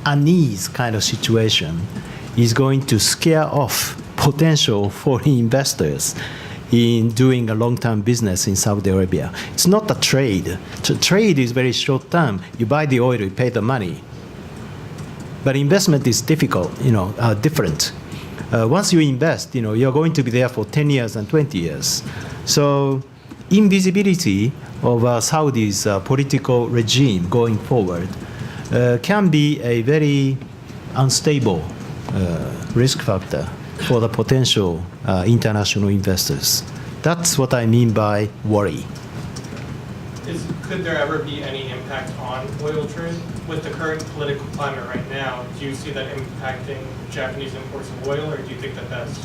unease kind of situation is going to scare off potential foreign investors in doing a long-term business in Saudi Arabia. It's not a trade. Trade is very short-term. You buy the oil, you pay the money. But investment is difficult, different. Once you invest, you're going to be there for 10 years and 20 years. So invisibility of Saudi's political regime going forward can be a very unstable risk factor for the potential international investors. That's what I mean by worry. Could there ever be any impact on oil trade? With the current political climate right now, do you see that impacting Japanese imports of oil, or do you think that that's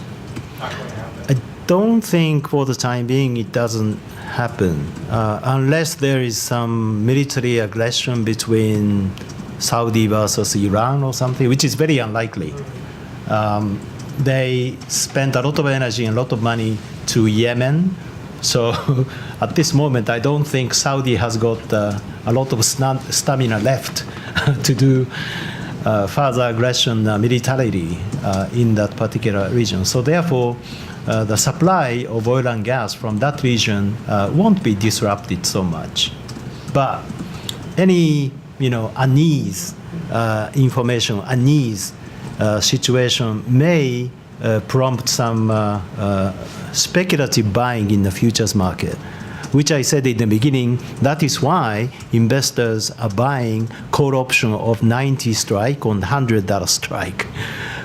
not going to happen? I don't think for the time being it doesn't happen, unless there is some military aggression between Saudi versus Iran or something, which is very unlikely. They spent a lot of energy and a lot of money to Yemen. So at this moment, I don't think Saudi has got a lot of stamina left to do further aggression militarily in that particular region. So therefore, the supply of oil and gas from that region won't be disrupted so much. But any unease information, unease situation may prompt some speculative buying in the futures market, which I said in the beginning. That is why investors are buying call option of 90 strike on $100 strike,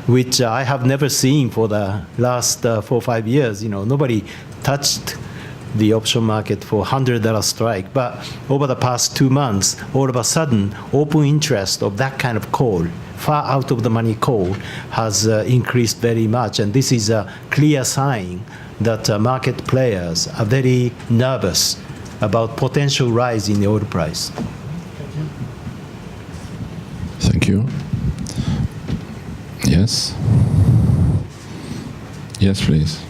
which I have never seen for the last 4 or 5 years. Nobody touched the option market for $100 strike. But over the past 2 months, all of a sudden, open interest of that kind of call, far out of the money call, has increased very much. And this is a clear sign that market players are very nervous about potential rise in the oil price. Thank you. Yes? Yes, please.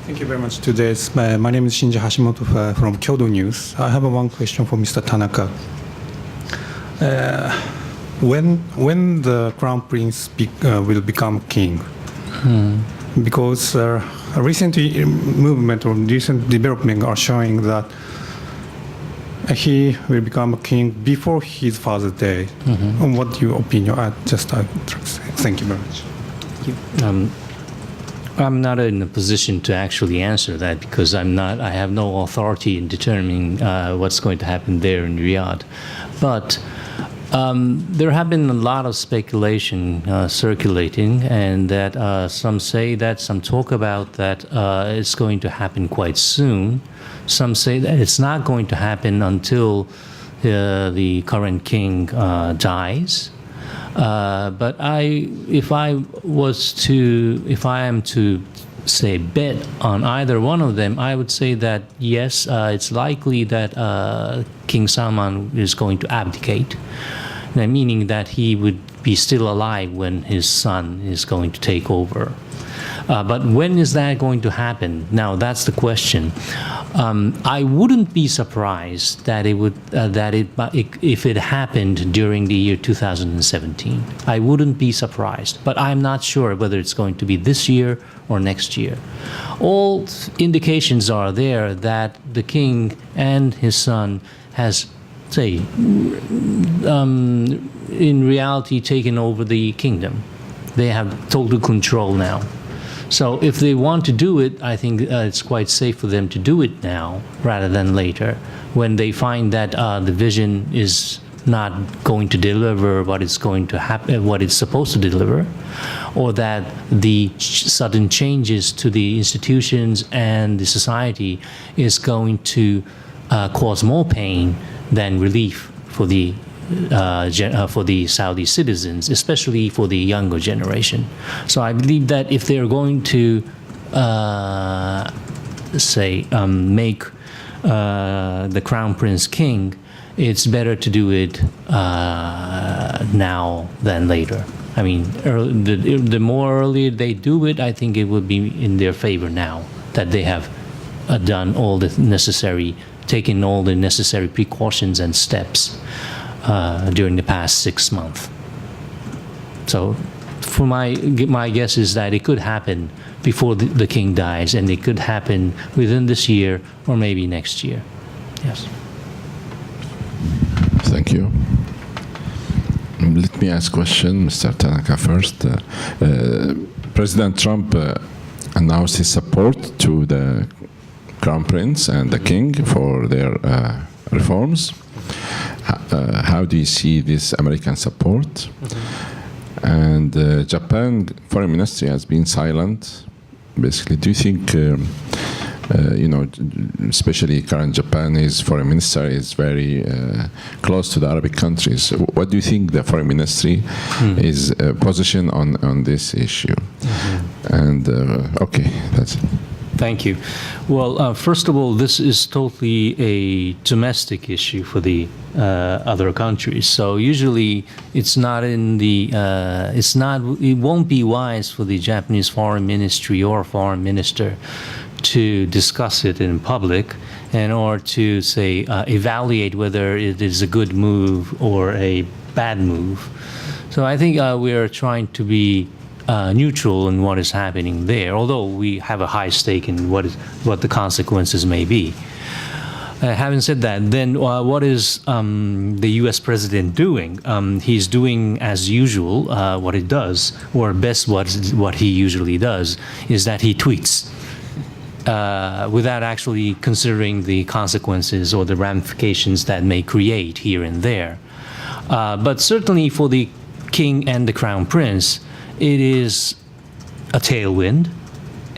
Thank you very much. My name is Shinji Hashimoto from Kyodo News. I have one question for Mr. Tanaka. When the crown prince will become king? Because recent movement or recent development are showing that he will become a king before his father's day. What your opinion? Thank you very much. I'm not in a position to actually answer that because I have no authority in determining what's going to happen there in Riyadh. But there have been a lot of speculation circulating, and that some talk about that it's going to happen quite soon. Some say that it's not going to happen until the current king dies. But if I am to say bet on either one of them, I would say that yes, it's likely that King Salman is going to abdicate, meaning that he would be still alive when his son is going to take over. But when is that going to happen? Now that's the question. I wouldn't be surprised that if it happened during the year 2017. I wouldn't be surprised, but I'm not sure whether it's going to be this year or next year. All indications are there that the king and his son has, in reality, taken over the kingdom. They have total control now. So if they want to do it, I think it's quite safe for them to do it now rather than later, when they find that the vision is not going to deliver what it's going to happen, what it's supposed to deliver, or that the sudden changes to the institutions and the society is going to cause more pain than relief for the Saudi citizens, especially for the younger generation. So I believe that if they're going to make the crown prince king, it's better to do it now than later. I mean, the more early they do it, I think it would be in their favor now that they have taken all the necessary precautions and steps during the past 6 months. So for my guess is that it could happen before the king dies, and it could happen within this year or maybe next year. Yes. Thank you. Let me ask a question, Mr. Tanaka first. President Trump announced his support to the Crown Prince and the King for their reforms. How do you see this American support? And Japan Foreign Ministry has been silent. Basically, do you think, especially current Japanese Foreign Minister is very close to the Arabic countries? What do you think the Foreign Ministry is position on this issue? And okay, that's it. Thank you. Well, first of all, this is totally a domestic issue for the other countries. So usually, it won't be wise for the Japanese Foreign Ministry or Foreign Minister to discuss it in public, and or to evaluate whether it is a good move or a bad move. So I think we are trying to be neutral in what is happening there, although we have a high stake in what the consequences may be. Having said that, then what is the U.S. president doing? He's doing as usual what he does, or best what he usually does, is that he tweets without actually considering the consequences or the ramifications that may create here and there. But certainly for the king and the crown prince, it is a tailwind.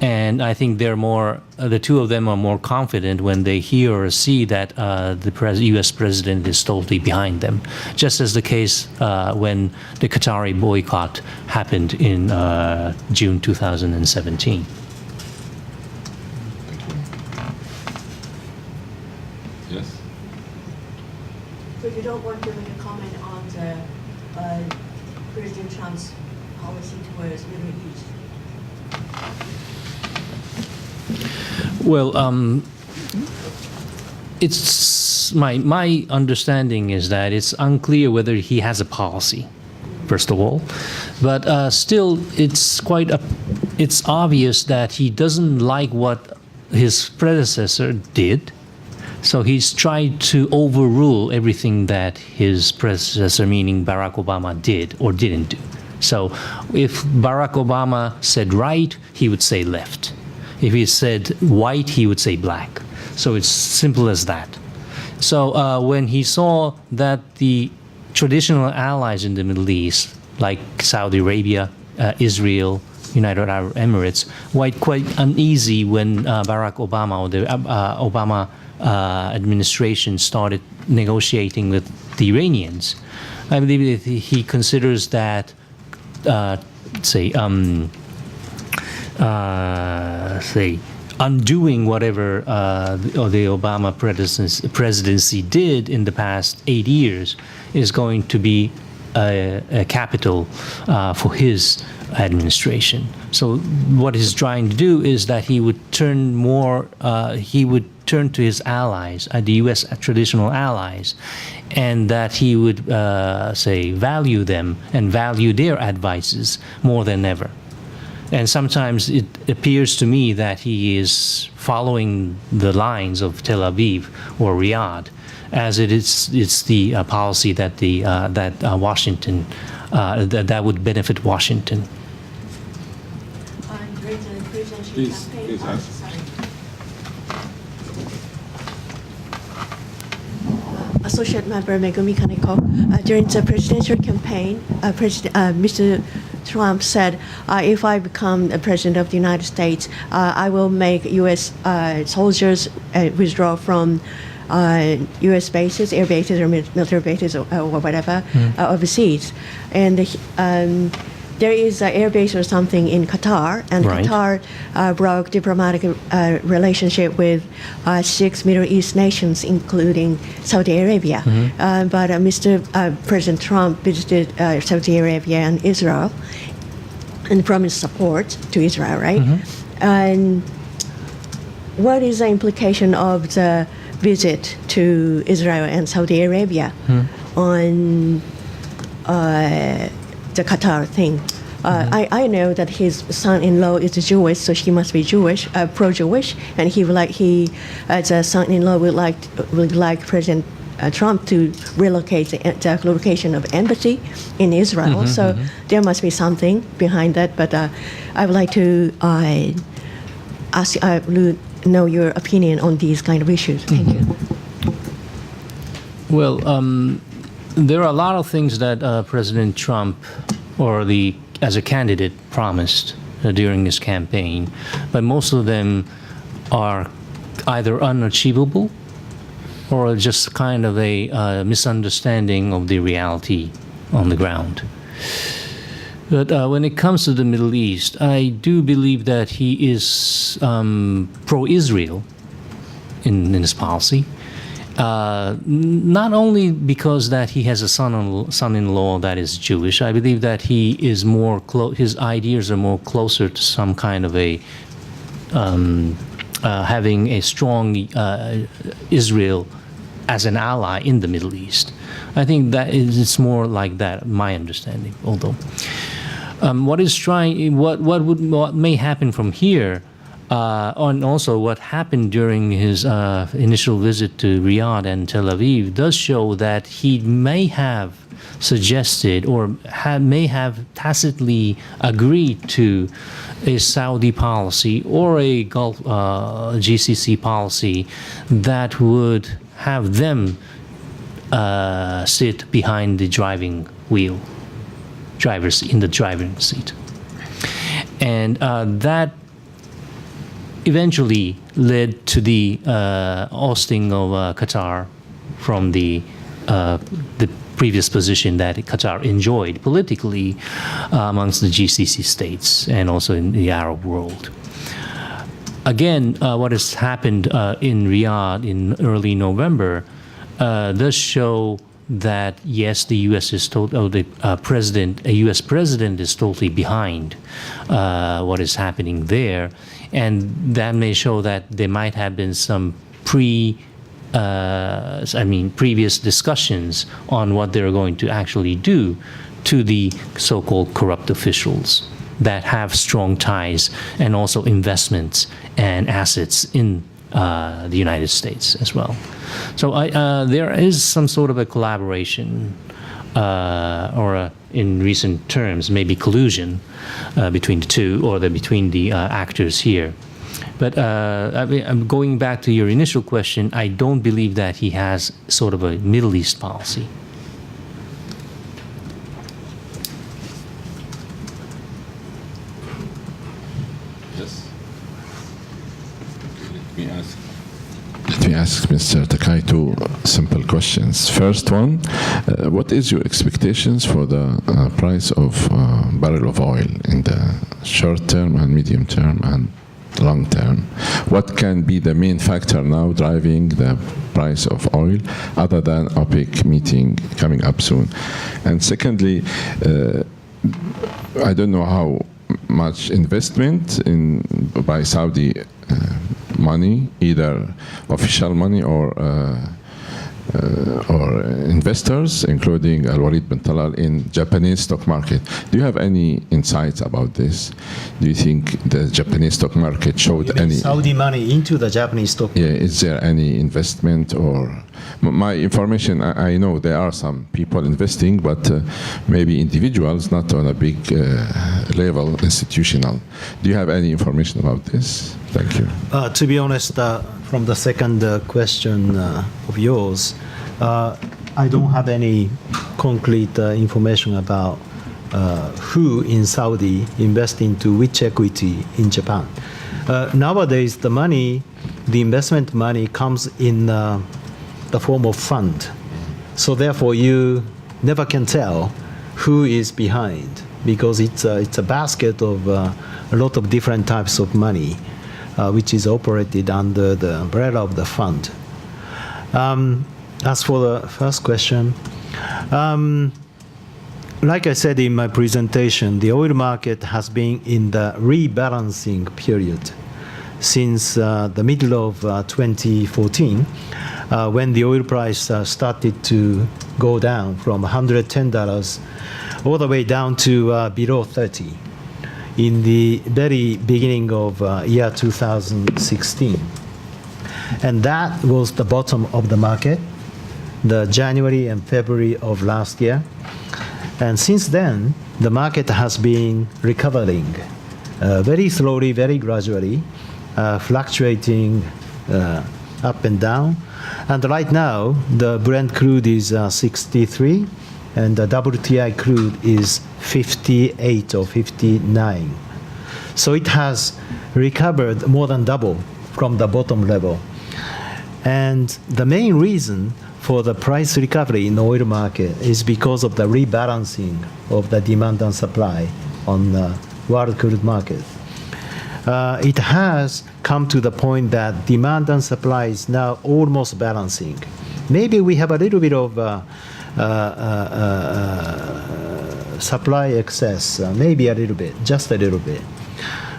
And I think the two of them are more confident when they hear or see that the U.S. president is totally behind them, just as the case when the Qatari boycott happened in June 2017. Yes. So you don't want to make a comment on the President Trump's policy towards Middle East? Well, it's my understanding is that it's unclear whether he has a policy, first of all, but still it's obvious that he doesn't like what his predecessor did. So he's tried to overrule everything that his predecessor, meaning Barack Obama, did or didn't do. So if Barack Obama said right, he would say left. If he said white, he would say black. So it's simple as that. So when he saw that the traditional allies in the Middle East, like Saudi Arabia, Israel, United Arab Emirates, were quite uneasy when Barack Obama or the Obama administration started negotiating with the Iranians, I believe that he considers that, undoing whatever the Obama presidency did in the past 8 years is going to be a capital for his administration. So what he's trying to do is that he would turn to his allies, the U.S. traditional allies, and that he would value them and value their advices more than ever. And sometimes it appears to me that he is following the lines of Tel Aviv or Riyadh, as it's the policy that Washington that would benefit Washington. Please ask. Associate Member Megumi Kaneko, during the presidential campaign, Mr. Trump said, if I become the president of the United States, I will make U.S. Soldiers withdraw from U.S. bases, air bases or military bases or whatever, overseas. And there is an air base or something in Qatar, and Right. Qatar broke diplomatic relationship with 6 Middle East nations, including Saudi Arabia. But Mr. President Trump visited Saudi Arabia and Israel and promised support to Israel, right? And what is the implication of the visit to Israel and Saudi Arabia on the Qatar thing? I know that his son-in-law is Jewish, so he must be Jewish, pro-Jewish, and as a son-in-law would like President Trump to relocate the location of embassy in Israel. So there must be something behind that. But I would like to know your opinion on these kind of issues. Thank you. Well, there are a lot of things that President Trump as a candidate promised during his campaign, but most of them are either unachievable or just kind of a misunderstanding of the reality on the ground. But when it comes to the Middle East, I do believe that he is pro-Israel in his policy. Not only because that he has a son-in-law that is Jewish. I believe that he is his ideas are more closer to some kind of a having a strong Israel as an ally in the Middle East. I think that it's more like that, my understanding. Although, what may happen from here. And also what happened during his initial visit to Riyadh and Tel Aviv does show that he may have suggested or may have tacitly agreed to a Saudi policy or a Gulf GCC policy that would have them sit behind the driving wheel, drivers in the driving seat. And that eventually led to the ousting of Qatar from the previous position that Qatar enjoyed politically amongst the GCC states and also in the Arab world. Again, what has happened in Riyadh in early November does show that yes, the U.S. is the president, a U.S. president is totally behind what is happening there, and that may show that there might have been some previous discussions on what they're going to actually do to the so-called corrupt officials that have strong ties and also investments and assets in the United States as well. So there is some sort of a collaboration in recent terms, maybe collusion between the two or between the actors here. But I'm going back to your initial question, I don't believe that he has sort of a Middle East policy. Yes. Let me ask Mr. Takai two simple questions. First one, what is your expectations for the price of barrel of oil in the short term and medium term and long term? What can be the main factor now driving the price of oil other than OPEC meeting coming up soon? And secondly, I don't know how much investment by Saudi money, either official money or investors, including Al-Walid bin Talal, in Japanese stock market. Do you have any insights about this? Do you think the Japanese stock market showed any Saudi money into the Japanese stock market? Yeah, is there any investment or my information? I know there are some people investing, but maybe individuals, not on a big level, institutional. Do you have any information about this? Thank you. To be honest, from the second question of yours, I don't have any concrete information about who in Saudi invest into which equity in Japan. Nowadays, the investment money comes in the form of fund. So therefore, you never can tell who is behind because it's a basket of a lot of different types of money. Which is operated under the umbrella of the fund. As for the first question, like I said in my presentation, the oil market has been in the rebalancing period since the middle of 2014, when the oil price started to go down from $110 all the way down to below 30. In the very beginning of year 2016. And that was the bottom of the market, the January and February of last year. And since then, the market has been recovering very slowly, very gradually, fluctuating up and down. And right now, the Brent crude is 63, and the WTI crude is 58 or 59. So it has recovered more than double from the bottom level. And the main reason for the price recovery in the oil market is because of the rebalancing of the demand and supply on the world crude market. It has come to the point that demand and supply is now almost balancing. Maybe we have a little bit of supply excess, maybe a little bit, just a little bit,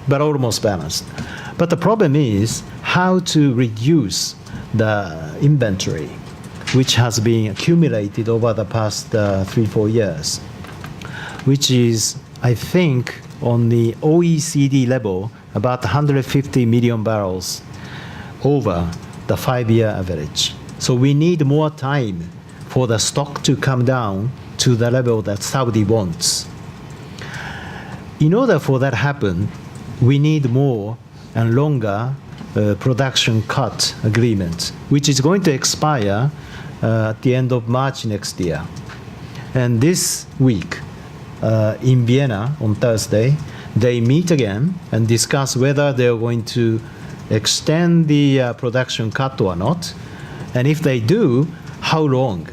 but almost balanced. But the problem is how to reduce the inventory, which has been accumulated over the past 3-4 years, which is, I think, on the OECD level, about 150 million barrels over the 5-year average. So we need more time for the stock to come down to the level that Saudi wants. In order for that to happen, we need more and longer production cut agreements, which is going to expire at the end of March next year. And this week, in Vienna on Thursday, they meet again and discuss whether they're going to extend the production cut or not. And if they do, how long?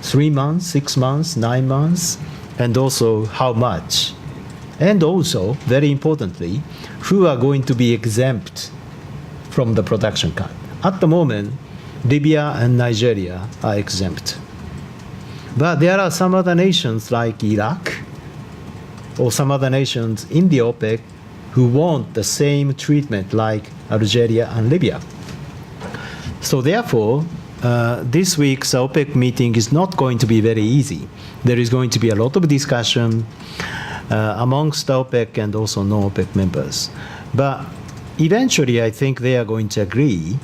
3 months, 6 months, 9 months? And also how much? And also, very importantly, who are going to be exempt from the production cut? At the moment, Libya and Nigeria are exempt. But there are some other nations like Iraq or some other nations in the OPEC who want the same treatment like Algeria and Libya. So therefore, this week's OPEC meeting is not going to be very easy. There is going to be a lot of discussion amongst the OPEC and also non-OPEC members. But eventually, I think they are going to agree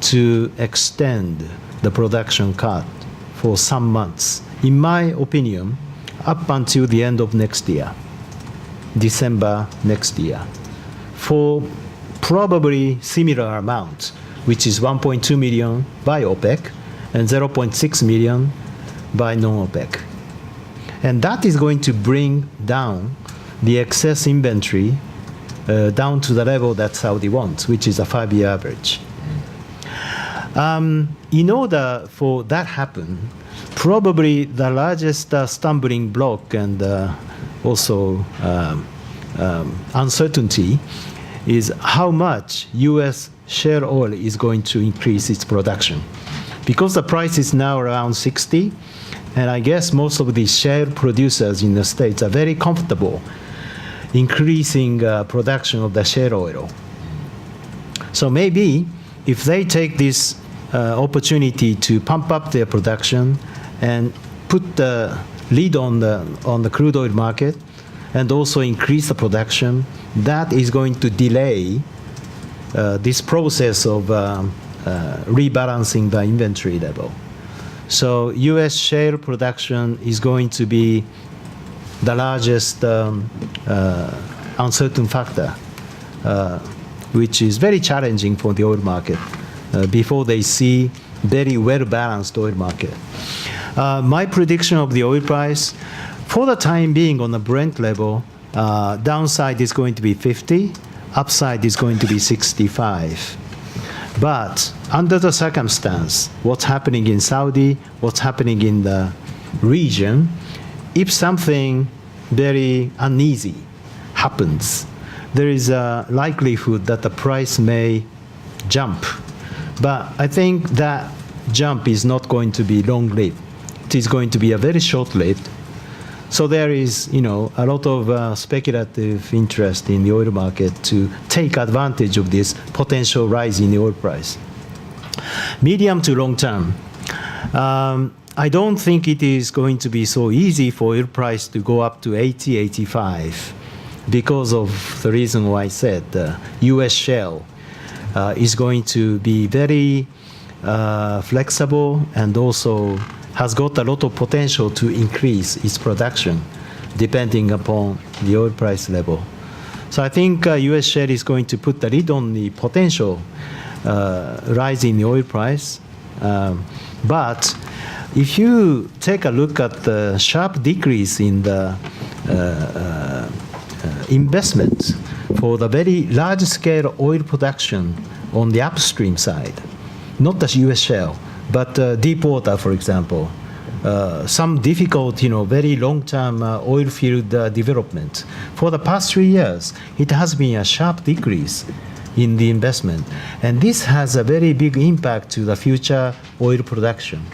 to extend the production cut for some months, in my opinion, up until the end of next year, December next year, for probably similar amount, which is 1.2 million by OPEC and 0.6 million by non-OPEC. And that is going to bring down the excess inventory down to the level that Saudi wants, which is a 5-year average. In order for that happen, probably the largest stumbling block and also uncertainty is how much U.S. shale oil is going to increase its production. Because the price is now around 60, and I guess most of the shale producers in the States are very comfortable increasing production of the shale oil. So maybe if they take this opportunity to pump up their production and put the lid on the crude oil market and also increase the production, that is going to delay this process of rebalancing the inventory level. So U.S. shale production is going to be the largest uncertain factor, which is very challenging for the oil market before they see very well-balanced oil market. My prediction of the oil price, for the time being on the Brent level, downside is going to be 50, upside is going to be 65. But under the circumstance, what's happening in Saudi, what's happening in the region, if something very uneasy happens, there is a likelihood that the price may jump. But I think that jump is not going to be long-lived. It is going to be a very short-lived. So there is, a lot of speculative interest in the oil market to take advantage of this potential rise in the oil price. Medium to long term, I don't think it is going to be so easy for oil price to go up to 80, 85 because of the reason why I said U.S. shale is going to be very flexible and also has got a lot of potential to increase its production depending upon the oil price level. So I think U.S. shale is going to put the lid on the potential rise in the oil price. But if you take a look at the sharp decrease in the investment for the very large-scale oil production on the upstream side, not the U.S. shale, but deep water, for example, some difficult, very long-term oil field development. For the past 3 years, it has been a sharp decrease in the investment. And this has a very big impact to the future oil production.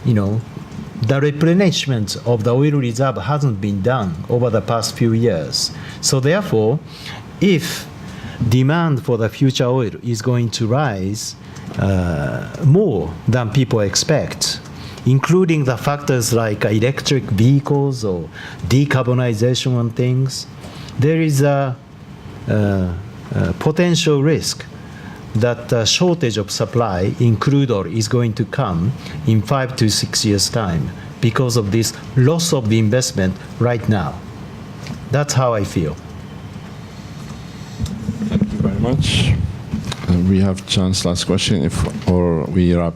The replenishment of the oil reserve hasn't been done over the past few years. So therefore, if demand for the future oil is going to rise more than people expect, including the factors like electric vehicles or decarbonization and things, there is a potential risk that a shortage of supply in crude oil is going to come in 5 to 6 years' time because of this loss of the investment right now. That's how I feel. Thank you very much. We have chance last question, or we wrap.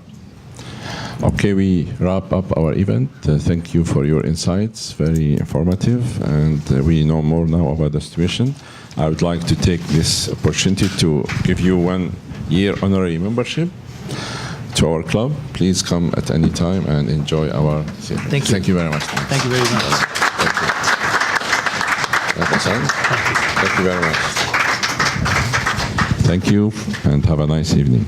Okay, we wrap up our event. Thank you for your insights, very informative, and we know more now about the situation. I would like to take this opportunity to give you 1 year honorary membership to our club. Please come at any time and enjoy our theater. Thank you. Thank you very much. Thank you very much. Thank you very much. Thank you, and have a nice evening.